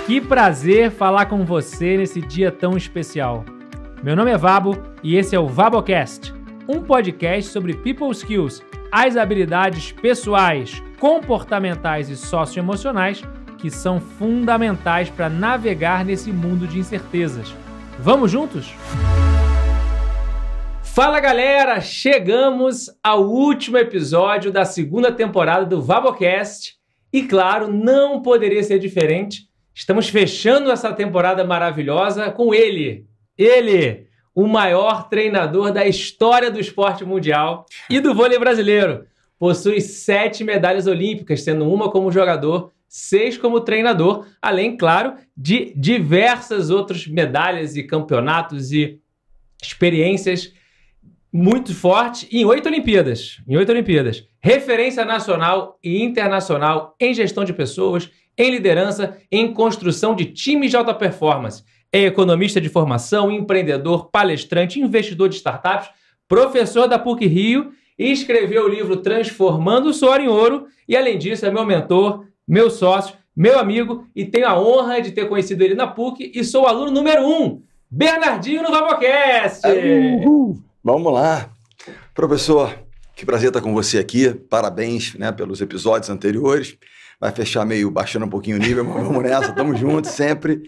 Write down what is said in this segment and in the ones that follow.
Que prazer falar com você nesse dia tão especial. Meu nome é Vabo e esse é o VaboCast, um podcast sobre people skills, as habilidades pessoais, comportamentais e socioemocionais que são fundamentais para navegar nesse mundo de incertezas. Vamos juntos? Fala galera, chegamos ao último episódio da segunda temporada do VaboCast e claro, não poderia ser diferente. Estamos fechando essa temporada maravilhosa com ele, o maior treinador da história do esporte mundial e do vôlei brasileiro. Possui 7 medalhas olímpicas, sendo uma como jogador, 6 como treinador, além, claro, de diversas outras medalhas e campeonatos e experiências muito fortes em 8 Olimpíadas. Referência nacional e internacional em gestão de pessoas, em liderança, em construção de times de alta performance. É economista de formação, empreendedor, palestrante, investidor de startups, professor da PUC-Rio e escreveu o livro Transformando o Suor em Ouro e, além disso, é meu mentor, meu sócio, meu amigo e tenho a honra de ter conhecido ele na PUC e sou o aluno número 1, Bernardinho no VaboCast. Vamos lá. Professor, que prazer estar com você aqui. Parabéns, né, pelos episódios anteriores. Vai fechar meio baixando um pouquinho o nível, mas vamos nessa, estamos juntos sempre.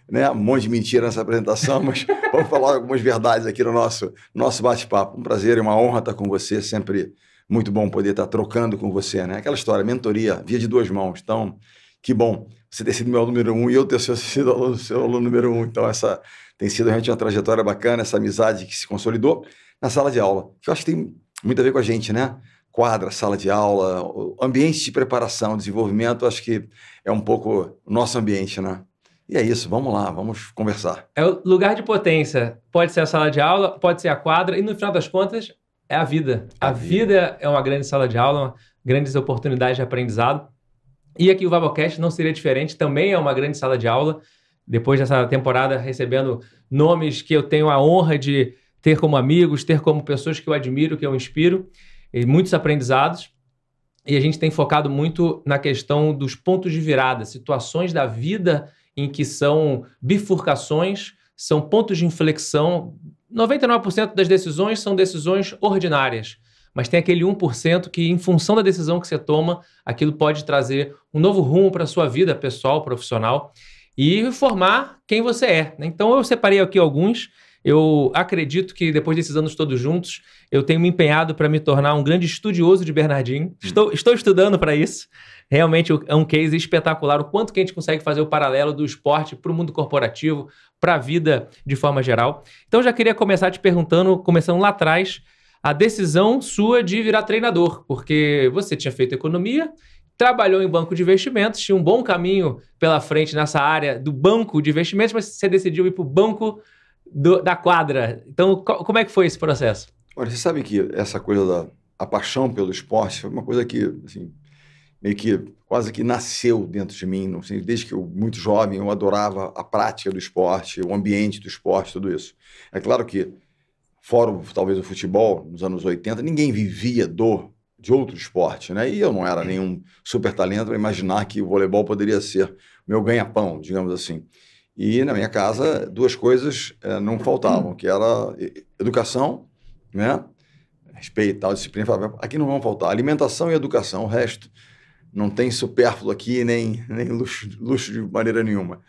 Né? Um monte de mentira nessa apresentação, mas vamos falar algumas verdades aqui no nosso bate-papo. Um prazer e uma honra estar com você, sempre muito bom poder estar trocando com você. Né? Aquela história, mentoria, via de 2 mãos. Então, que bom você ter sido meu aluno número 1 e eu ter sido seu aluno número 1. Então, essa tem sido realmente uma trajetória bacana, essa amizade que se consolidou na sala de aula, que eu acho que tem muito a ver com a gente, né? Quadra, sala de aula, ambiente de preparação, desenvolvimento, acho que é um pouco o nosso ambiente, né? E é isso, vamos lá, vamos conversar. É o lugar de potência. Pode ser a sala de aula, pode ser a quadra e no final das contas é a vida. A vida é uma grande sala de aula, grandes oportunidades de aprendizado. E aqui o VaboCast não seria diferente, também é uma grande sala de aula. Depois dessa temporada recebendo nomes que eu tenho a honra de ter como amigos, ter como pessoas que eu admiro, que eu inspiro, e muitos aprendizados. E a gente tem focado muito na questão dos pontos de virada, situações da vida em que são bifurcações, são pontos de inflexão. 99% das decisões são decisões ordinárias, mas tem aquele 1% que, em função da decisão que você toma, aquilo pode trazer um novo rumo para a sua vida pessoal, profissional, e formar quem você é. Então eu separei aqui alguns. Eu acredito que depois desses anos todos juntos, eu tenho me empenhado para me tornar um grande estudioso de Bernardinho. Estou estudando para isso. Realmente é um case espetacular o quanto que a gente consegue fazer o paralelo do esporte para o mundo corporativo, para a vida de forma geral. Então já queria começar te perguntando, começando lá atrás, a decisão sua de virar treinador, porque você tinha feito economia, trabalhou em banco de investimentos, tinha um bom caminho pela frente nessa área do banco de investimentos, mas você decidiu ir para o banco da quadra. Então, como é que foi esse processo? Olha, você sabe que essa coisa a paixão pelo esporte foi uma coisa que, assim, meio que quase que nasceu dentro de mim. Não sei, desde que eu, muito jovem, eu adorava a prática do esporte, o ambiente do esporte, tudo isso. É claro que, fora talvez o futebol, nos anos 80, ninguém vivia de outro esporte, né? E eu não era nenhum super talento para imaginar que o voleibol poderia ser meu ganha-pão, digamos assim. E na minha casa, 2 coisas não faltavam, que era educação, né? Respeito e tal, disciplina. Aqui não vão faltar alimentação e educação, o resto não tem supérfluo aqui, nem luxo de maneira nenhuma.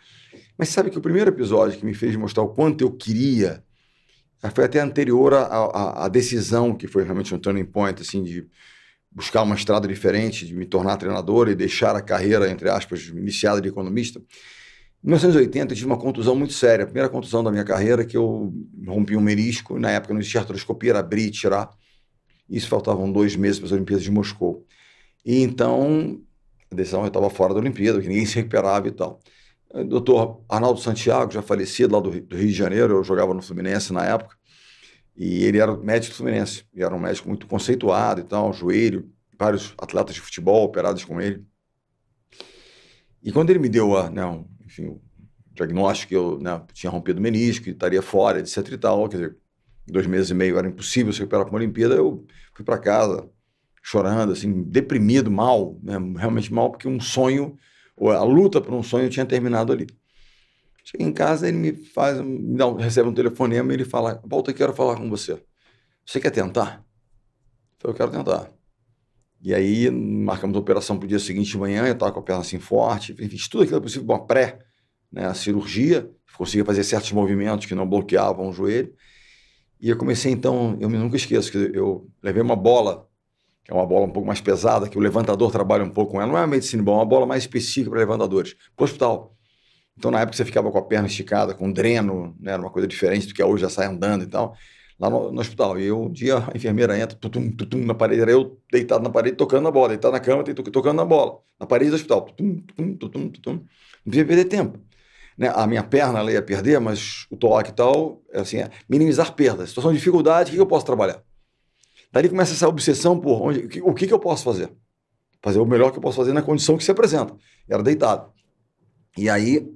Mas sabe que o primeiro episódio que me fez mostrar o quanto eu queria foi até anterior à decisão, que foi realmente um turning point, assim, de buscar uma estrada diferente, de me tornar treinador e deixar a carreira, entre aspas, iniciada de economista. Em 1980, eu tive uma contusão muito séria. A primeira contusão da minha carreira, que eu rompi um menisco. Na época não existia artroscopia, era abrir e tirar. Isso faltavam 2 meses para as Olimpíadas de Moscou. E então, a decisão, eu estava fora da Olimpíada, que ninguém se recuperava e tal. O doutor Arnaldo Santiago, já falecido lá do Rio de Janeiro, eu jogava no Fluminense na época, e ele era médico do Fluminense. E era um médico muito conceituado e tal, joelho, vários atletas de futebol operados com ele. E quando ele me deu enfim, o diagnóstico que eu tinha rompido o menisco e estaria fora, etc e tal, quer dizer, 2 meses e meio era impossível se recuperar para uma Olimpíada, eu fui para casa chorando, assim, deprimido, mal, né, realmente mal, porque um sonho, a luta por um sonho tinha terminado ali. Cheguei em casa, ele recebe um telefonema e ele fala, Walter, eu quero falar com você. Você quer tentar? Eu falei, eu quero tentar. E aí marcamos a operação para o dia seguinte de manhã, eu estava com a perna assim forte, fiz tudo aquilo possível, uma pré, né, a cirurgia, conseguia fazer certos movimentos que não bloqueavam o joelho. E eu comecei então, eu nunca esqueço, que eu levei uma bola, que é uma bola um pouco mais pesada, que o levantador trabalha um pouco com ela, não é uma medicina boa, é uma bola mais específica para levantadores, para o hospital. Então, na época, você ficava com a perna esticada, com dreno, né, era uma coisa diferente do que hoje, já sai andando e tal, lá no hospital. E eu, um dia, a enfermeira entra, tutum, tutum, na parede, era eu deitado na parede, tocando na bola, deitado na cama, tocando na bola, na parede do hospital, tutum, tutum, tutum, tutum. Não devia perder tempo. Né? A minha perna ela ia perder, mas o toque e tal, assim, é minimizar perdas. Situação de dificuldade, o que eu posso trabalhar? Daí começa essa obsessão por o que eu posso fazer? Fazer o melhor que eu posso fazer na condição que se apresenta. Era deitado. E aí,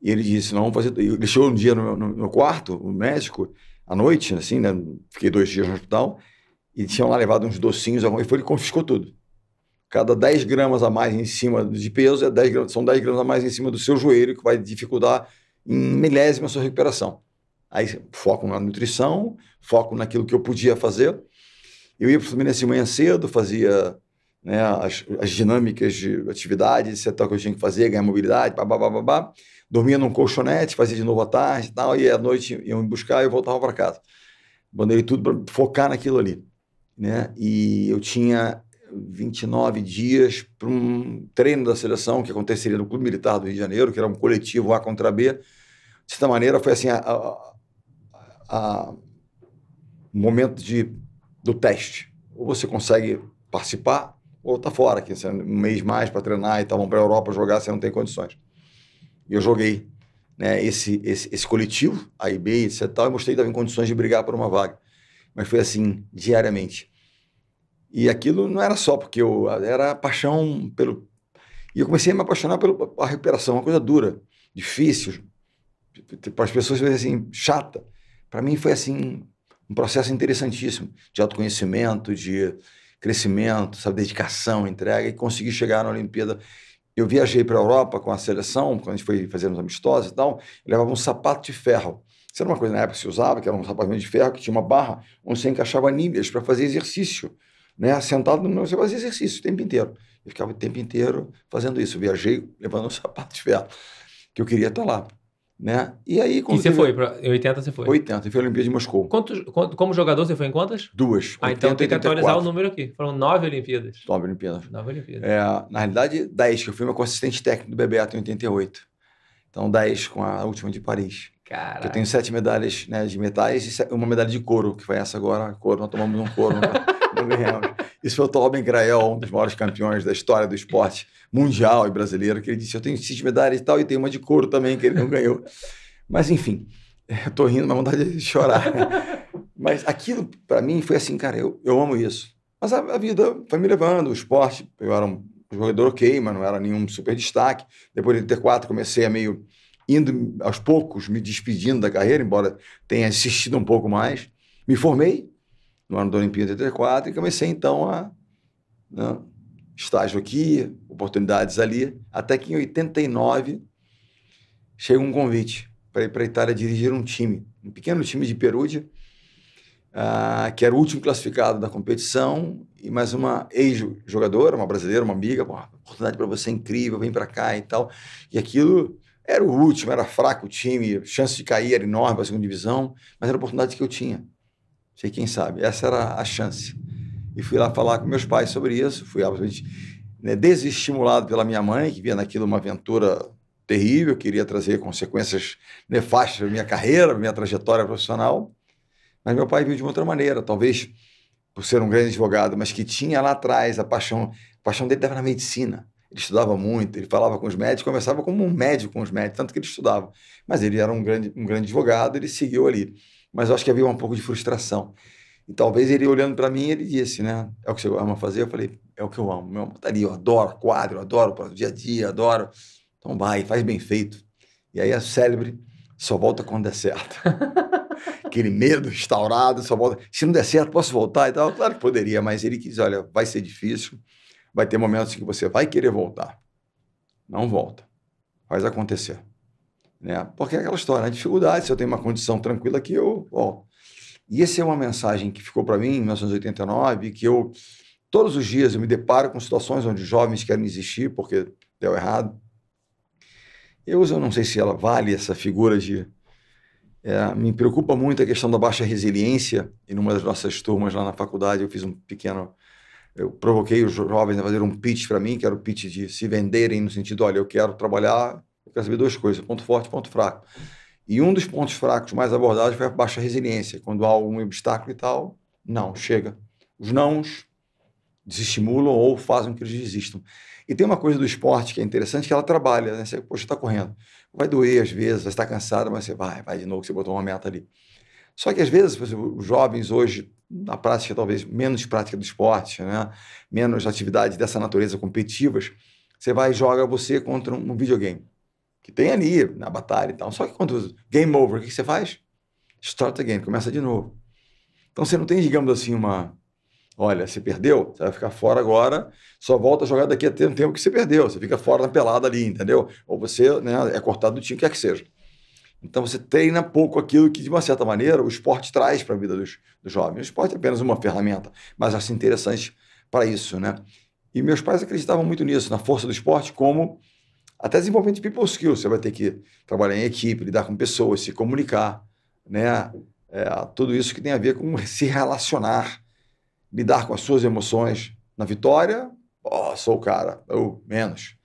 ele disse, não, vamos fazer... Ele chegou um dia no quarto, o médico, à noite, assim, né? Fiquei 2 dias no hospital, e tinham lá levado uns docinhos, e ele confiscou tudo. Cada 10 gramas a mais em cima de peso, são 10 gramas a mais em cima do seu joelho, que vai dificultar em milésima a sua recuperação. Aí foco na nutrição, foco naquilo que eu podia fazer. Eu ia para o Fluminense de manhã cedo, fazia, né, as dinâmicas de atividades, setor que eu tinha que fazer, ganhar mobilidade, babá. Dormia num colchonete, fazia de novo à tarde e tal, e à noite iam me buscar e eu voltava para casa. Bandeirei tudo para focar naquilo ali. Né? E eu tinha 29 dias para um treino da seleção que aconteceria no Clube Militar do Rio de Janeiro, que era um coletivo A contra B. De certa maneira, foi assim, o momento do teste. Ou você consegue participar, ou tá fora, que você, um mês mais para treinar e tal, vão para a Europa jogar, você não tem condições. E eu joguei, né, esse coletivo, A e B, etc. E mostrei que estava em condições de brigar por uma vaga. Mas foi assim, diariamente. E aquilo não era só porque era paixão pelo... E eu comecei a me apaixonar pela recuperação, uma coisa dura, difícil, para as pessoas assim, chata. Para mim foi assim, um processo interessantíssimo, de autoconhecimento, de crescimento, sabe, dedicação, entrega, e consegui chegar na Olimpíada. Eu viajei para a Europa com a seleção, quando a gente foi fazendo os amistosos e tal, eu levava um sapato de ferro. Isso era uma coisa na época que se usava, que era um sapato de ferro, que tinha uma barra onde você encaixava anilhas para fazer exercício. Né? Sentado no meu, você fazia exercício o tempo inteiro. Eu ficava o tempo inteiro fazendo isso. Eu viajei levando um sapato de ferro, que eu queria estar lá. Né? E aí... E você foi, em 80 você foi? 80, eu fui à Olimpíada de Moscou. Como jogador você foi em quantas? 2. Então tem que atualizar o número aqui. Foram 9 Olimpíadas. 9 Olimpíadas. 9 Olimpíadas. Na realidade, 10, que eu fui meu assistente técnico do Bebeto em 88. Então 10 com a última de Paris. Caraca. Eu tenho 7 medalhas, né, de metais e uma medalha de couro, que foi essa agora. Couro, nós tomamos um couro, não ganhamos. Isso foi o Torben Grael, um dos maiores campeões da história do esporte mundial e brasileiro, que ele disse, eu tenho 6 medalhas e tal, e tem uma de couro também, que ele não ganhou. Mas, enfim, eu tô rindo, mas vontade de chorar. Mas aquilo, para mim, foi assim, cara, eu amo isso. Mas a vida foi me levando, o esporte, eu era um jogador ok, mas não era nenhum super destaque. Depois de 84, comecei a indo aos poucos, me despedindo da carreira, embora tenha assistido um pouco mais. Me formei no ano da Olimpíada de 84 e comecei, então, né, estágio aqui, oportunidades ali, até que em 89 chega um convite para ir para a Itália dirigir um pequeno time de Perugia, que era o último classificado da competição, e mais uma ex-jogadora, uma brasileira, uma amiga, oportunidade para você incrível, vem para cá e tal. E aquilo era o último, era fraco o time, chance de cair era enorme para a segunda divisão, mas era a oportunidade que eu tinha. Sei quem sabe, essa era a chance. E fui lá falar com meus pais sobre isso, fui absolutamente, né, desestimulado pela minha mãe, que via naquilo uma aventura terrível, queria trazer consequências nefastas para minha carreira, para minha trajetória profissional. Mas meu pai viu de uma outra maneira, talvez por ser um grande advogado, mas que tinha lá atrás a paixão dele estava na medicina. Ele estudava muito, ele falava com os médicos, conversava como um médico com os médicos, tanto que ele estudava. Mas ele era um grande advogado, ele seguiu ali. Mas eu acho que havia um pouco de frustração. E talvez ele olhando para mim, ele disse, né? É o que você ama fazer? Eu falei, é o que eu amo. Meu, tá ali, eu adoro quadro, eu adoro o dia a dia, adoro. Então vai, faz bem feito. E aí a célebre só volta quando der certo. Aquele medo instaurado, só volta. Se não der certo, posso voltar e tal? Claro que poderia, mas ele quis, olha, vai ser difícil, vai ter momentos que você vai querer voltar. Não volta. Faz acontecer. né? Porque é aquela história, a dificuldade, se eu tenho uma condição tranquila aqui, eu volto. E essa é uma mensagem que ficou para mim em 1989, que eu, todos os dias, eu me deparo com situações onde jovens querem desistir porque deu errado. Eu não sei se ela vale essa figura de... me preocupa muito a questão da baixa resiliência, e numa das nossas turmas lá na faculdade eu fiz um pequeno... Eu provoquei os jovens a fazer um pitch para mim, que era o pitch de se venderem no sentido, olha, eu quero trabalhar, eu quero saber duas coisas, ponto forte e ponto fraco. E um dos pontos fracos mais abordados foi a baixa resiliência. Quando há algum obstáculo e tal, não, chega. Os nãos desestimulam ou fazem com que eles desistam. E tem uma coisa do esporte que é interessante, que ela trabalha, né? Você, poxa, está correndo. Vai doer às vezes, vai estar cansado, mas você vai de novo, você botou uma meta ali. Só que às vezes, por exemplo, os jovens hoje, na prática talvez menos prática do esporte, né? Menos atividades dessa natureza competitivas, você vai e joga você contra um videogame, que tem ali na batalha e tal. Só que quando game over, o que você faz? Start again, começa de novo. Então você não tem, digamos assim, olha, você perdeu, você vai ficar fora agora, só volta a jogar daqui a um tempo que você perdeu, você fica fora na pelada ali, entendeu? Ou você, né, é cortado do time, quer que seja. Então você treina pouco aquilo que, de uma certa maneira, o esporte traz para a vida dos jovens. O esporte é apenas uma ferramenta, mas acho interessante para isso, né? E meus pais acreditavam muito nisso, na força do esporte, como até desenvolvimento de people skills. Você vai ter que trabalhar em equipe, lidar com pessoas, se comunicar, né? Tudo isso que tem a ver com se relacionar, lidar com as suas emoções. Na vitória, sou o cara, eu menos.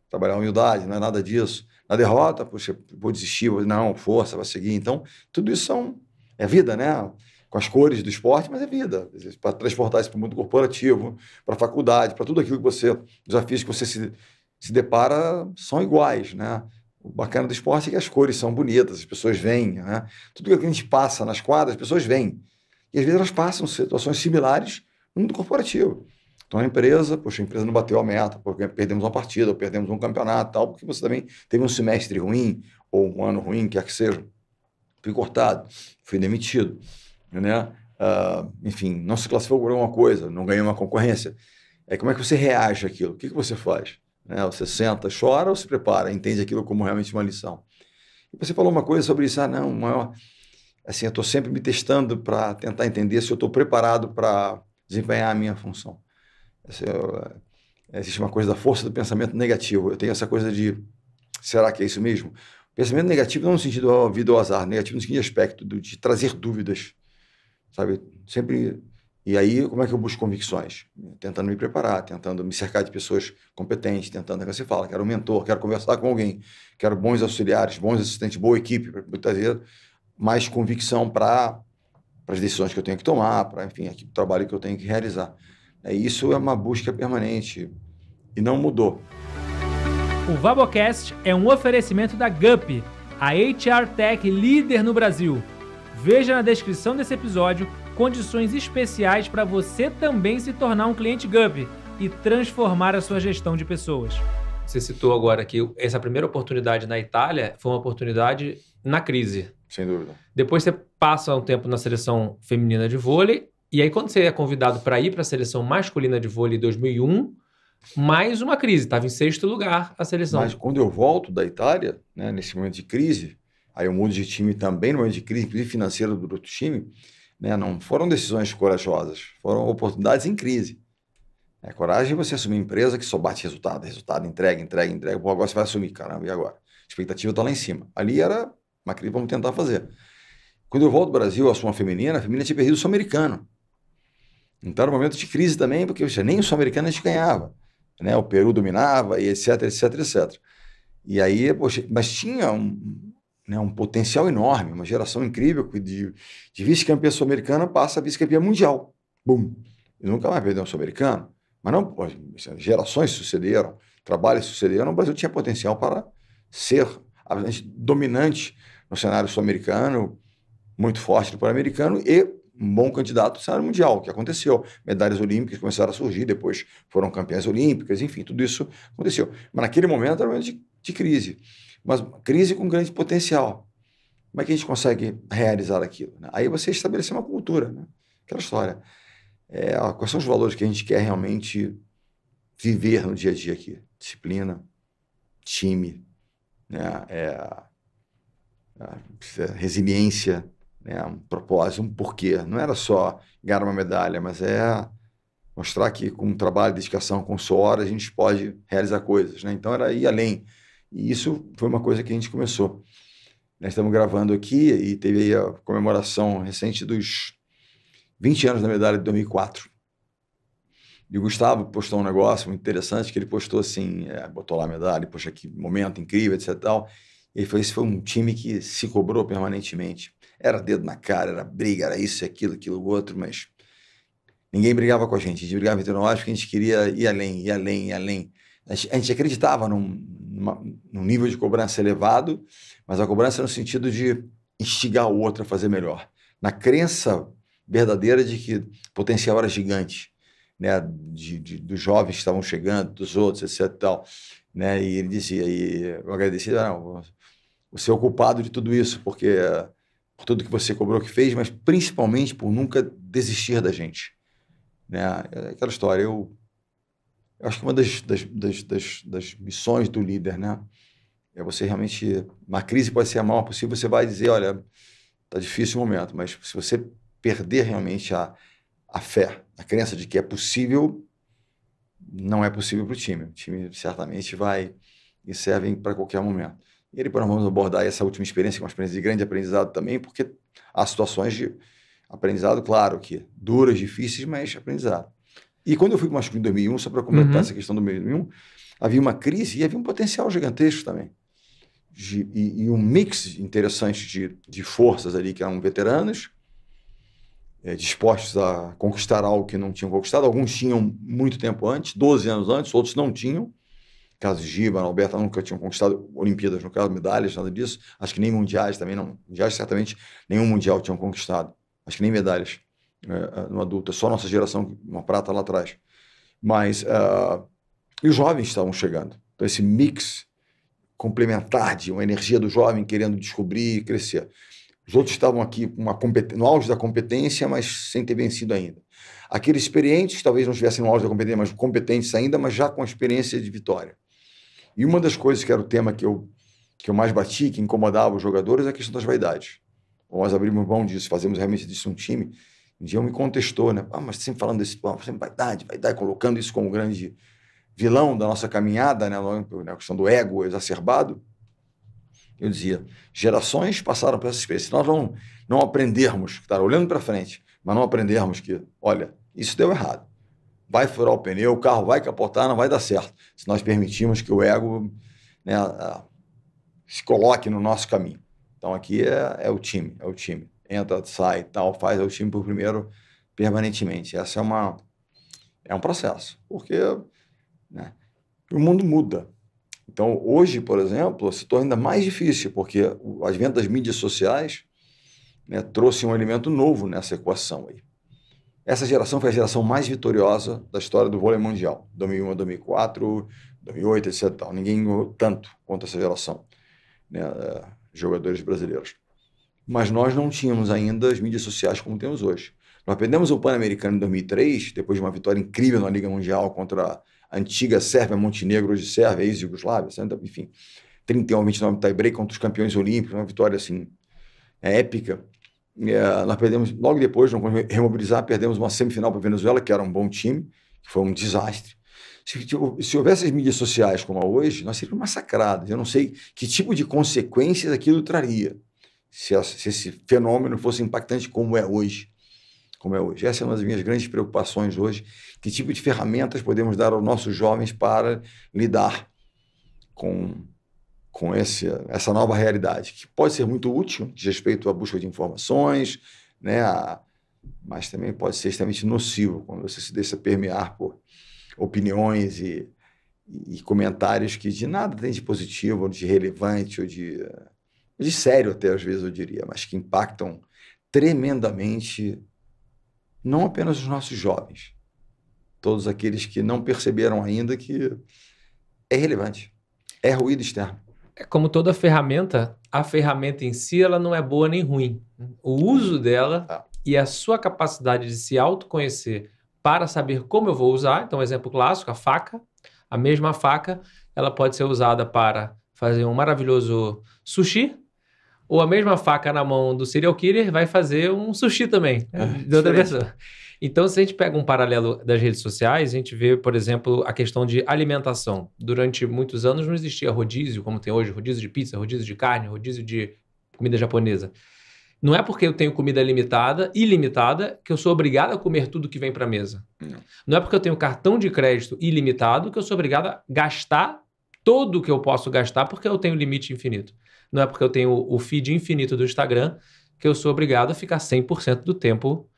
Trabalhar a humildade, não é nada disso. Na derrota, puxa, vou desistir, não, força, vai seguir. Então, tudo isso é vida, né? Com as cores do esporte, mas é vida. Para transportar isso para o mundo corporativo, para a faculdade, para tudo aquilo que você, desafios que você se depara são iguais, né? O bacana do esporte é que as cores são bonitas, as pessoas veem, né? Tudo que a gente passa nas quadras, as pessoas veem. E às vezes elas passam situações similares no mundo corporativo. Então a empresa não bateu a meta, porque perdemos uma partida, ou perdemos um campeonato, tal, porque você também teve um semestre ruim, ou um ano ruim, quer que seja. Fui cortado, fui demitido, né? Enfim, não se classificou por alguma coisa, não ganhou uma concorrência. Como é que você reage àquilo? O que você faz? Né? Você senta, chora ou se prepara, entende aquilo como realmente uma lição? E você falou uma coisa sobre isso, assim, eu estou sempre me testando para tentar entender se eu estou preparado para desempenhar a minha função. Existe uma coisa da força do pensamento negativo. Eu tenho essa coisa de, será que é isso mesmo? Pensamento negativo não no sentido da vida ou azar, negativo no seguinte aspecto, de trazer dúvidas, sabe? Sempre... E aí, como é que eu busco convicções? Tentando me preparar, tentando me cercar de pessoas competentes, tentando, como você fala, quero um mentor, quero conversar com alguém, quero bons auxiliares, bons assistentes, boa equipe, para trazer mais convicção para as decisões que eu tenho que tomar, para, enfim, o trabalho que eu tenho que realizar. Isso é uma busca permanente e não mudou. O Vabocast é um oferecimento da GUP, a HR Tech líder no Brasil. Veja na descrição desse episódio condições especiais para você também se tornar um cliente GUP e transformar a sua gestão de pessoas. Você citou agora que essa primeira oportunidade na Itália foi uma oportunidade na crise. Sem dúvida. Depois você passa um tempo na seleção feminina de vôlei, e aí quando você é convidado para ir para a seleção masculina de vôlei em 2001, mais uma crise, estava em 6º lugar a seleção. Mas quando eu volto da Itália, né, nesse momento de crise, aí eu mudo de time também, no momento de crise, inclusive financeira do outro time, né, não foram decisões corajosas, foram oportunidades em crise. Coragem é você assumir uma empresa que só bate resultado, entrega. Pô, agora você vai assumir, caramba, e agora? A expectativa está lá em cima. Ali era uma crise, vamos tentar fazer. Quando eu volto ao Brasil, assumo a feminina tinha perdido o sul-americano. Então era um momento de crise também, porque nem o sul-americano a gente ganhava. Né? O Peru dominava, e etc. E aí, mas tinha um potencial enorme, uma geração incrível de vice-campeã sul-americana passa a vice-campeã mundial. Bum! E nunca mais perdeu um sul-americano. Mas não, gerações sucederam, trabalhos sucederam, o Brasil tinha potencial para ser dominante no cenário sul-americano, muito forte no pan-americano e um bom candidato no cenário mundial, que aconteceu. Medalhas olímpicas começaram a surgir, depois foram campeãs olímpicas, enfim, tudo isso aconteceu. Mas naquele momento era um momento de crise, mas crise com grande potencial. Como é que a gente consegue realizar aquilo? Né? Aí você estabelecer uma cultura, né? Aquela história. Quais são os valores que a gente quer realmente viver no dia a dia aqui? Disciplina, time, né? resiliência, né? Um propósito, um porquê. Não era só ganhar uma medalha, mas mostrar que com trabalho, dedicação, com suor, a gente pode realizar coisas, né? Então era ir além. E isso foi uma coisa que a gente começou. Nós estamos gravando aqui e teve aí a comemoração recente dos 20 anos da medalha de 2004. E o Gustavo postou um negócio muito interessante, que ele postou assim, botou lá a medalha, poxa, que momento incrível, etc. Tal. E ele falou, esse foi um time que se cobrou permanentemente. Era dedo na cara, era briga, era isso, aquilo, outro, mas ninguém brigava com a gente brigava entre nós porque a gente queria ir além, ir além, ir além. A gente acreditava num nível de cobrança elevado, mas a cobrança no sentido de instigar o outro a fazer melhor. Na crença verdadeira de que o potencial era gigante, né? Dos jovens que estavam chegando, dos outros, etc. Tal, né? E ele dizia, e eu agradeci, você é o culpado de tudo isso, porque por tudo que você cobrou que fez, mas principalmente por nunca desistir da gente. Né? Aquela história, eu acho que uma das missões do líder, né? É você realmente, uma crise pode ser a maior possível, você vai dizer, olha, tá difícil o momento, mas se você perder realmente a fé, a crença de que é possível, não é possível para o time. O time certamente vai e serve para qualquer momento. E depois nós vamos abordar essa última experiência, que é uma experiência de grande aprendizado também, porque há situações de aprendizado, claro que duras, difíceis, mas aprendizado. E quando eu fui para o masculino em 2001, só para completar essa questão do 2001, havia uma crise e havia um potencial gigantesco também. E um mix interessante de forças ali, que eram veteranos, dispostos a conquistar algo que não tinham conquistado. Alguns tinham muito tempo antes, 12 anos antes, outros não tinham. Caso de Giba, Alberta nunca tinham conquistado Olimpíadas, no caso, medalhas, nada disso. Acho que nem mundiais também não. Mundiais, certamente, nenhum mundial tinham conquistado. Acho que nem medalhas no adulto. É só nossa geração, uma prata lá atrás. Mas, e os jovens estavam chegando. Então, esse mix complementar de uma energia do jovem querendo descobrir e crescer. Os outros estavam aqui no auge da competência, mas sem ter vencido ainda. Aqueles experientes, talvez não estivessem no auge da competência, mas competentes ainda, mas já com a experiência de vitória. E uma das coisas que era o tema que eu mais bati, que incomodava os jogadores, é a questão das vaidades. Nós abrimos mão disso, fazemos realmente disso um time. Um dia me contestou, né? Mas sempre falando desse plano, sempre vaidade, colocando isso como grande vilão da nossa caminhada, né? A questão do ego exacerbado. Eu dizia, gerações passaram por essa experiência. Se nós não aprendermos, estar olhando para frente, mas não aprendermos que, olha, isso deu errado. Vai furar o pneu, o carro vai capotar, não vai dar certo. Se nós permitirmos que o ego, né, se coloque no nosso caminho. Então aqui é o time. Entra, sai, tal, faz o time por primeiro permanentemente. Essa é um processo, porque, né, o mundo muda. Então, hoje, por exemplo, se torna ainda mais difícil, porque o advento das mídias sociais, né, trouxe um elemento novo nessa equação aí. Essa geração foi a geração mais vitoriosa da história do vôlei mundial, 2001 a 2004, 2008, etc. Ninguém ganhou tanto quanto essa geração, né, jogadores brasileiros. Mas nós não tínhamos ainda as mídias sociais como temos hoje. Nós perdemos o Pan-Americano em 2003, depois de uma vitória incrível na Liga Mundial contra a antiga Sérvia, Montenegro, hoje Sérvia, ex-Yugoslávia, enfim, 31-29 tie-break contra os campeões olímpicos, uma vitória assim, épica. Nós perdemos, logo depois, não conseguimos remobilizar, perdemos uma semifinal para a Venezuela, que era um bom time, que foi um desastre. Se houvesse as mídias sociais como há hoje, nós seríamos massacrados. Eu não sei que tipo de consequências aquilo traria, se esse fenômeno fosse impactante como é hoje. Essa é uma das minhas grandes preocupações hoje. Que tipo de ferramentas podemos dar aos nossos jovens para lidar com essa nova realidade, que pode ser muito útil, de respeito à busca de informações, né, mas também pode ser extremamente nocivo, quando você se deixa permear por opiniões e comentários que de nada tem de positivo, ou de relevante, ou de sério até, às vezes, eu diria, mas que impactam tremendamente não apenas os nossos jovens, todos aqueles que não perceberam ainda que é relevante, é ruído externo. É como toda ferramenta, a ferramenta em si ela não é boa nem ruim. O uso dela e a sua capacidade de se autoconhecer para saber como eu vou usar, então exemplo clássico, a faca. A mesma faca, ela pode ser usada para fazer um maravilhoso sushi, ou a mesma faca na mão do serial killer vai fazer um sushi também, de outra pessoa. Então, se a gente pega um paralelo das redes sociais, a gente vê, por exemplo, a questão de alimentação. Durante muitos anos não existia rodízio, como tem hoje, rodízio de pizza, rodízio de carne, rodízio de comida japonesa. Não é porque eu tenho comida ilimitada, que eu sou obrigado a comer tudo que vem para a mesa. Não é porque eu tenho cartão de crédito ilimitado que eu sou obrigado a gastar tudo que eu posso gastar porque eu tenho limite infinito. Não é porque eu tenho o feed infinito do Instagram que eu sou obrigado a ficar 100% do tempo...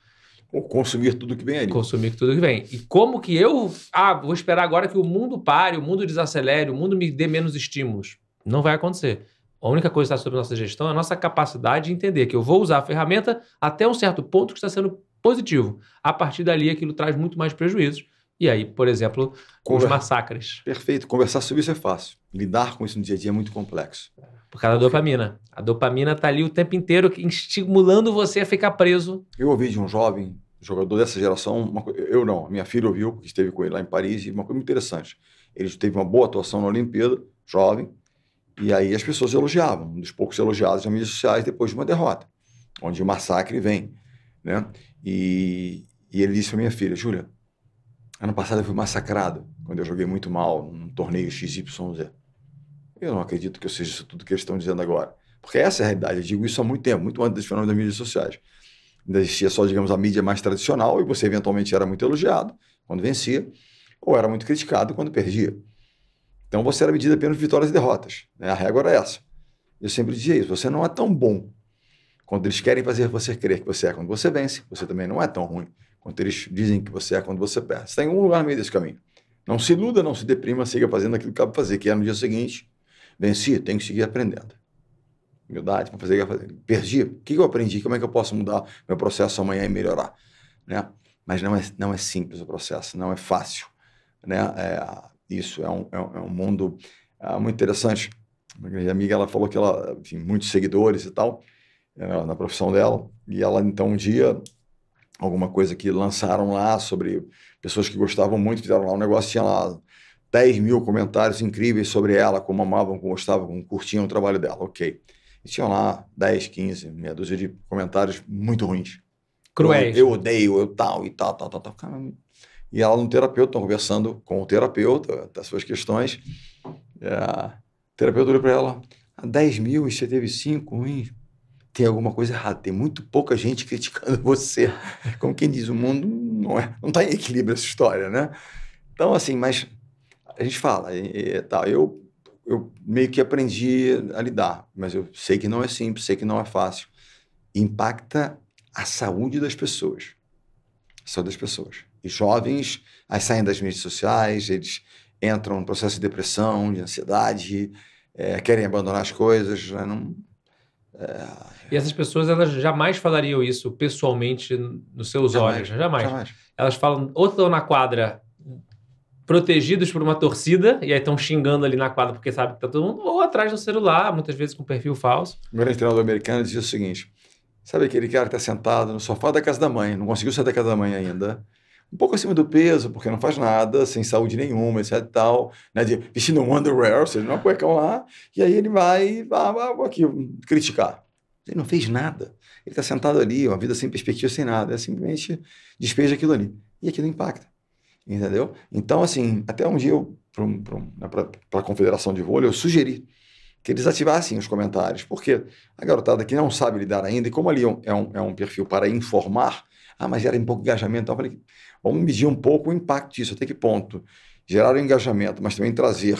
Ou consumir tudo que vem ali. Consumir tudo que vem. E como que eu... vou esperar agora que o mundo pare, o mundo desacelere, o mundo me dê menos estímulos. Não vai acontecer. A única coisa que está sob nossa gestão é a nossa capacidade de entender que eu vou usar a ferramenta até um certo ponto que está sendo positivo. A partir dali, aquilo traz muito mais prejuízos. E aí, por exemplo, os massacres. Perfeito. Conversar sobre isso é fácil. Lidar com isso no dia a dia é muito complexo. Por causa da dopamina. A dopamina está ali o tempo inteiro estimulando você a ficar preso. Eu ouvi de um jovem jogador dessa geração, eu não, a minha filha ouviu, porque esteve com ele lá em Paris, e uma coisa muito interessante. Ele teve uma boa atuação na Olimpíada, jovem, e aí as pessoas elogiavam, um dos poucos elogiados nas mídias sociais depois de uma derrota, onde o massacre vem, né? E ele disse para minha filha, Júlia, ano passado eu fui massacrado, quando eu joguei muito mal num torneio XYZ. Eu não acredito que eu seja isso tudo que eles estão dizendo agora. Porque essa é a realidade. Eu digo isso há muito tempo, muito antes desse fenômeno das mídias sociais. Ainda existia só, digamos, a mídia mais tradicional e você eventualmente era muito elogiado quando vencia ou era muito criticado quando perdia. Então você era medido apenas por vitórias e derrotas, né? A regra era essa. Eu sempre dizia isso. Você não é tão bom quando eles querem fazer você crer que você é quando você vence. Você também não é tão ruim quando eles dizem que você é quando você perde. Você está em um lugar no meio desse caminho. Não se iluda, não se deprima, siga fazendo aquilo que cabe fazer, que é no dia seguinte... Venci, tenho que seguir aprendendo. Humildade para fazer o que fazer. Perdi, o que eu aprendi? Como é que eu posso mudar meu processo amanhã e melhorar? Né? Mas não é simples o processo, não é fácil. Né? Isso é um mundo muito interessante. Uma grande amiga, ela falou que ela tinha muitos seguidores e tal, na profissão dela, e ela então um dia, alguma coisa que lançaram lá sobre pessoas que gostavam muito, fizeram lá um negócio, tinha lá 10 mil comentários incríveis sobre ela, como amavam, como gostavam, como curtiam o trabalho dela. Ok. E tinham lá 10, 15, meia dúzia de comentários muito ruins. Cruéis. Eu odeio, eu tal, e tal. Caramba. E ela no terapeuta, estão conversando com o terapeuta das suas questões. O terapeuta olhou para ela, 10 mil e você teve 5 ruins. Tem alguma coisa errada, tem muito pouca gente criticando você. Como quem diz, o mundo não está em equilíbrio essa história, né? Então, assim, mas... A gente fala, eu meio que aprendi a lidar, mas eu sei que não é simples, sei que não é fácil. Impacta a saúde das pessoas. A saúde das pessoas. E jovens, aí saem das mídias sociais, eles entram num processo de depressão, de ansiedade, querem abandonar as coisas. E essas pessoas, elas jamais falariam isso pessoalmente nos seus olhos. Jamais. Elas falam, ou estão na quadra... protegidos por uma torcida, e aí estão xingando ali na quadra porque sabe que tá todo mundo, ou atrás do celular, muitas vezes com perfil falso. O grande treinador americano dizia o seguinte, sabe aquele cara que está sentado no sofá da casa da mãe, não conseguiu sair da casa da mãe ainda, um pouco acima do peso, porque não faz nada, sem saúde nenhuma, etc e tal, né, vestindo um underwear, ou seja, um cuecão lá, e aí ele vai aqui, criticar. Ele não fez nada. Ele está sentado ali, uma vida sem perspectiva, sem nada, simplesmente despeja aquilo ali. E aquilo impacta. Entendeu? Então, assim, até um dia para a Confederação de Vôlei, eu sugeri que eles ativassem os comentários, porque a garotada que não sabe lidar ainda, e como ali é um perfil para informar, mas gera um pouco de engajamento, então eu falei, vamos medir um pouco o impacto disso, até que ponto gerar o engajamento, mas também trazer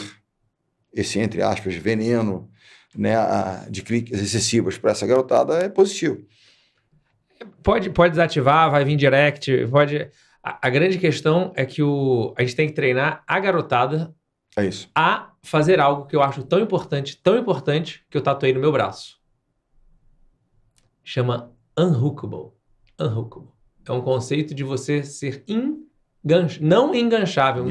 esse, entre aspas, veneno, né, de críticas excessivas para essa garotada é positivo. Pode desativar, vai vir direct, pode... A grande questão é que a gente tem que treinar a garotada a fazer algo que eu acho tão importante, que eu tatuei no meu braço. Chama unhookable. Unhookable. É um conceito de você ser não enganchável,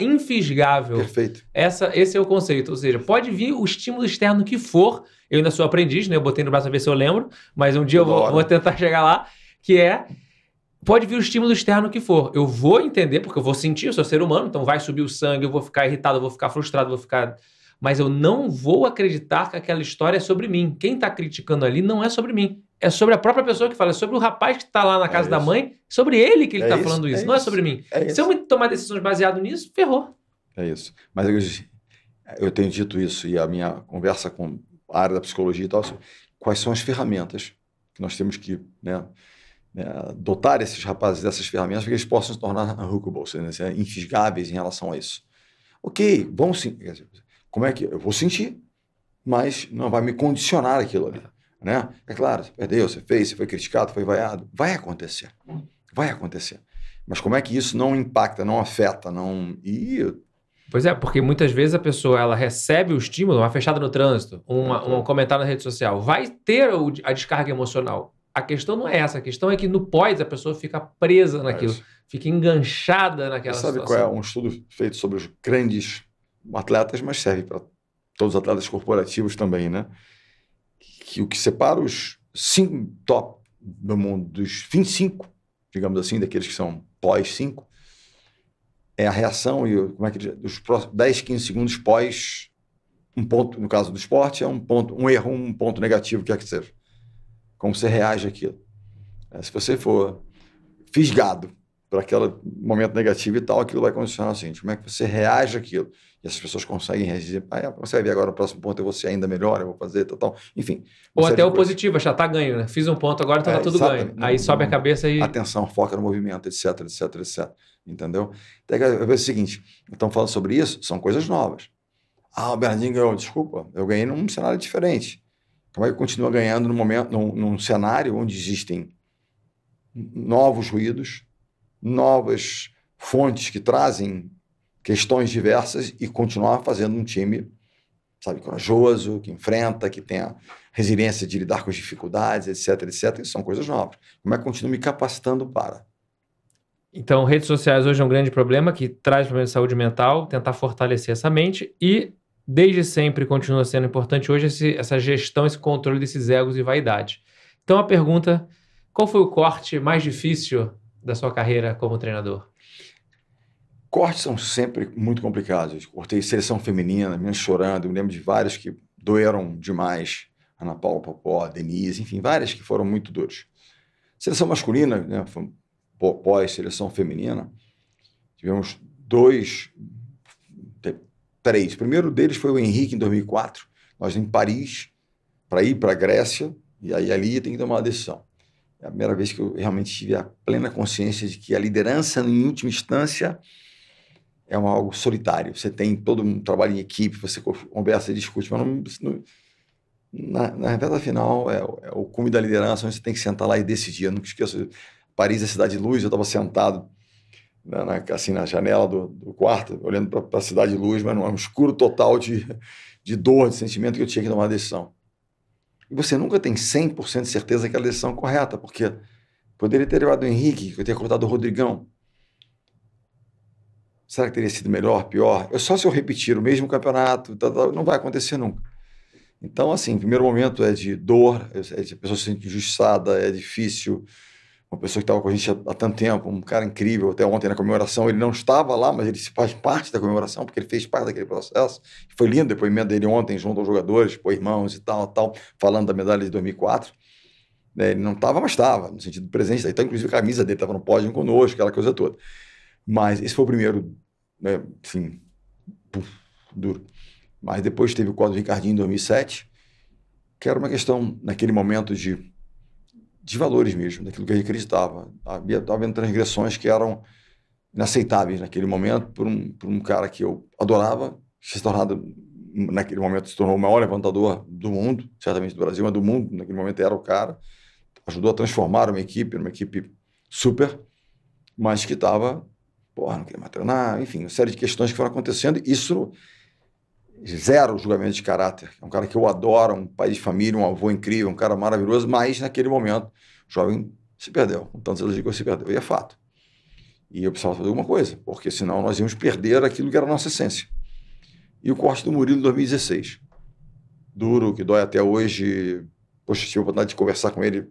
infisgável. Perfeito. Esse é o conceito. Ou seja, pode vir o estímulo externo que for. Eu ainda sou aprendiz, né? Eu botei no braço pra ver se eu lembro, mas um dia eu vou tentar chegar lá, que é... Pode vir o estímulo externo que for. Eu vou entender, porque eu vou sentir, eu sou ser humano, então vai subir o sangue, eu vou ficar irritado, eu vou ficar frustrado, vou ficar mas eu não vou acreditar que aquela história é sobre mim. Quem está criticando ali não é sobre mim. É sobre a própria pessoa que fala, é sobre o rapaz que está lá na casa da mãe, sobre ele que ele está falando isso, não é sobre mim. Se eu me tomar decisões baseadas nisso, ferrou. É isso. Mas eu tenho dito isso, e a minha conversa com a área da psicologia e tal, quais são as ferramentas que nós temos que, né, dotar esses rapazes dessas ferramentas para que eles possam se tornar unhookables, né, infisgáveis em relação a isso. Ok, vão sim. Como é que eu vou sentir, mas não vai me condicionar aquilo ali, né? É claro, você perdeu, você fez, você foi criticado, foi vaiado. Vai acontecer. Vai acontecer. Mas como é que isso não impacta, não afeta, não... Pois é, porque muitas vezes a pessoa ela recebe o estímulo, uma fechada no trânsito, um comentário na rede social, vai ter a descarga emocional. A questão não é essa, a questão é que no pós a pessoa fica presa naquilo, fica enganchada naquela situação. Sabe qual é um estudo feito sobre os grandes atletas, mas serve para todos os atletas corporativos também, né? Que o que separa os 5 top do mundo dos 25, digamos assim, daqueles que são pós-5, é a reação e como é que dos 10, 15 segundos pós um ponto, no caso do esporte, é um ponto, um erro, um ponto negativo, quer que seja. Como você reage àquilo. Se você for fisgado por aquele momento negativo e tal, aquilo vai condicionar o seguinte, como é que você reage àquilo? E essas pessoas conseguem reagir, você vai ver agora no próximo ponto, eu vou ser ainda melhor, eu vou fazer, tal, enfim. Ou até o positivo, achar, tá ganho, né? Fiz um ponto, agora então tá tudo ganho. Aí sobe a cabeça e... Atenção, foca no movimento, etc, etc, etc. Entendeu? Então, é o seguinte, estão falando sobre isso, são coisas novas. O Bernardinho ganhou, desculpa, eu ganhei num cenário diferente. Como é que continua ganhando num cenário onde existem novos ruídos, novas fontes que trazem questões diversas e continuar fazendo um time, sabe, corajoso, que enfrenta, que tem a resiliência de lidar com as dificuldades, etc, etc. Isso são coisas novas. Como é que continua me capacitando para? Então, redes sociais hoje é um grande problema que traz problemas de saúde mental, tentar fortalecer essa mente e, desde sempre, continua sendo importante hoje essa gestão, esse controle desses egos e vaidade. Então, a pergunta, qual foi o corte mais difícil da sua carreira como treinador? Cortes são sempre muito complicados. Cortei seleção feminina, meninas chorando, eu me lembro de vários que doeram demais. Ana Paula Popó, Denise, enfim, várias que foram muito duras. Seleção masculina, né, pós-seleção feminina, tivemos 3. O primeiro deles foi o Henrique, em 2004. Nós em Paris, para ir para a Grécia, e aí ali tem que tomar uma decisão. É a primeira vez que eu realmente tive a plena consciência de que a liderança, em última instância, é algo solitário. Você tem todo um trabalho em equipe, você conversa e discute, mas na reta final é o cume da liderança, onde você tem que sentar lá e decidir. Eu nunca esqueço, Paris é cidade de luz, eu estava sentado assim, na janela do quarto, olhando para a cidade de luz, mas num escuro total de dor, de sentimento, que eu tinha que tomar uma decisão. E você nunca tem 100% de certeza que a decisão é correta, porque poderia ter levado o Henrique, que eu teria cortado o Rodrigão. Será que teria sido melhor, pior? Só se eu repetir o mesmo campeonato, não vai acontecer nunca. Então, assim, o primeiro momento é de dor, a pessoa se sente injustiçada, é difícil. Uma pessoa que estava com a gente há tanto tempo, um cara incrível, até ontem na comemoração, ele não estava lá, mas ele faz parte da comemoração, porque ele fez parte daquele processo. Foi lindo o depoimento dele ontem, junto aos jogadores, irmãos e tal, falando da medalha de 2004. Ele não estava, mas estava, no sentido presente. Então, inclusive, a camisa dele estava no pódio conosco, aquela coisa toda. Mas esse foi o primeiro, né, assim, duro. Mas depois teve o quadro do Ricardinho em 2007, que era uma questão, naquele momento, de valores mesmo, daquilo que a gente acreditava. Estava havendo transgressões que eram inaceitáveis naquele momento por um cara que eu adorava, que se tornado, naquele momento, se tornou o maior levantador do mundo, certamente do Brasil, mas do mundo, naquele momento era o cara. Ajudou a transformar uma equipe numa equipe super, mas que estava, não queria mais treinar, enfim, uma série de questões que foram acontecendo. Isso, zero julgamento de caráter. É um cara que eu adoro, um pai de família, um avô incrível, um cara maravilhoso, mas naquele momento o jovem se perdeu, com tantos elogios que se perdeu, e é fato. E eu precisava fazer alguma coisa, porque senão nós íamos perder aquilo que era a nossa essência. E o corte do Murilo em 2016. Duro, que dói até hoje. Poxa, tive a oportunidade de conversar com ele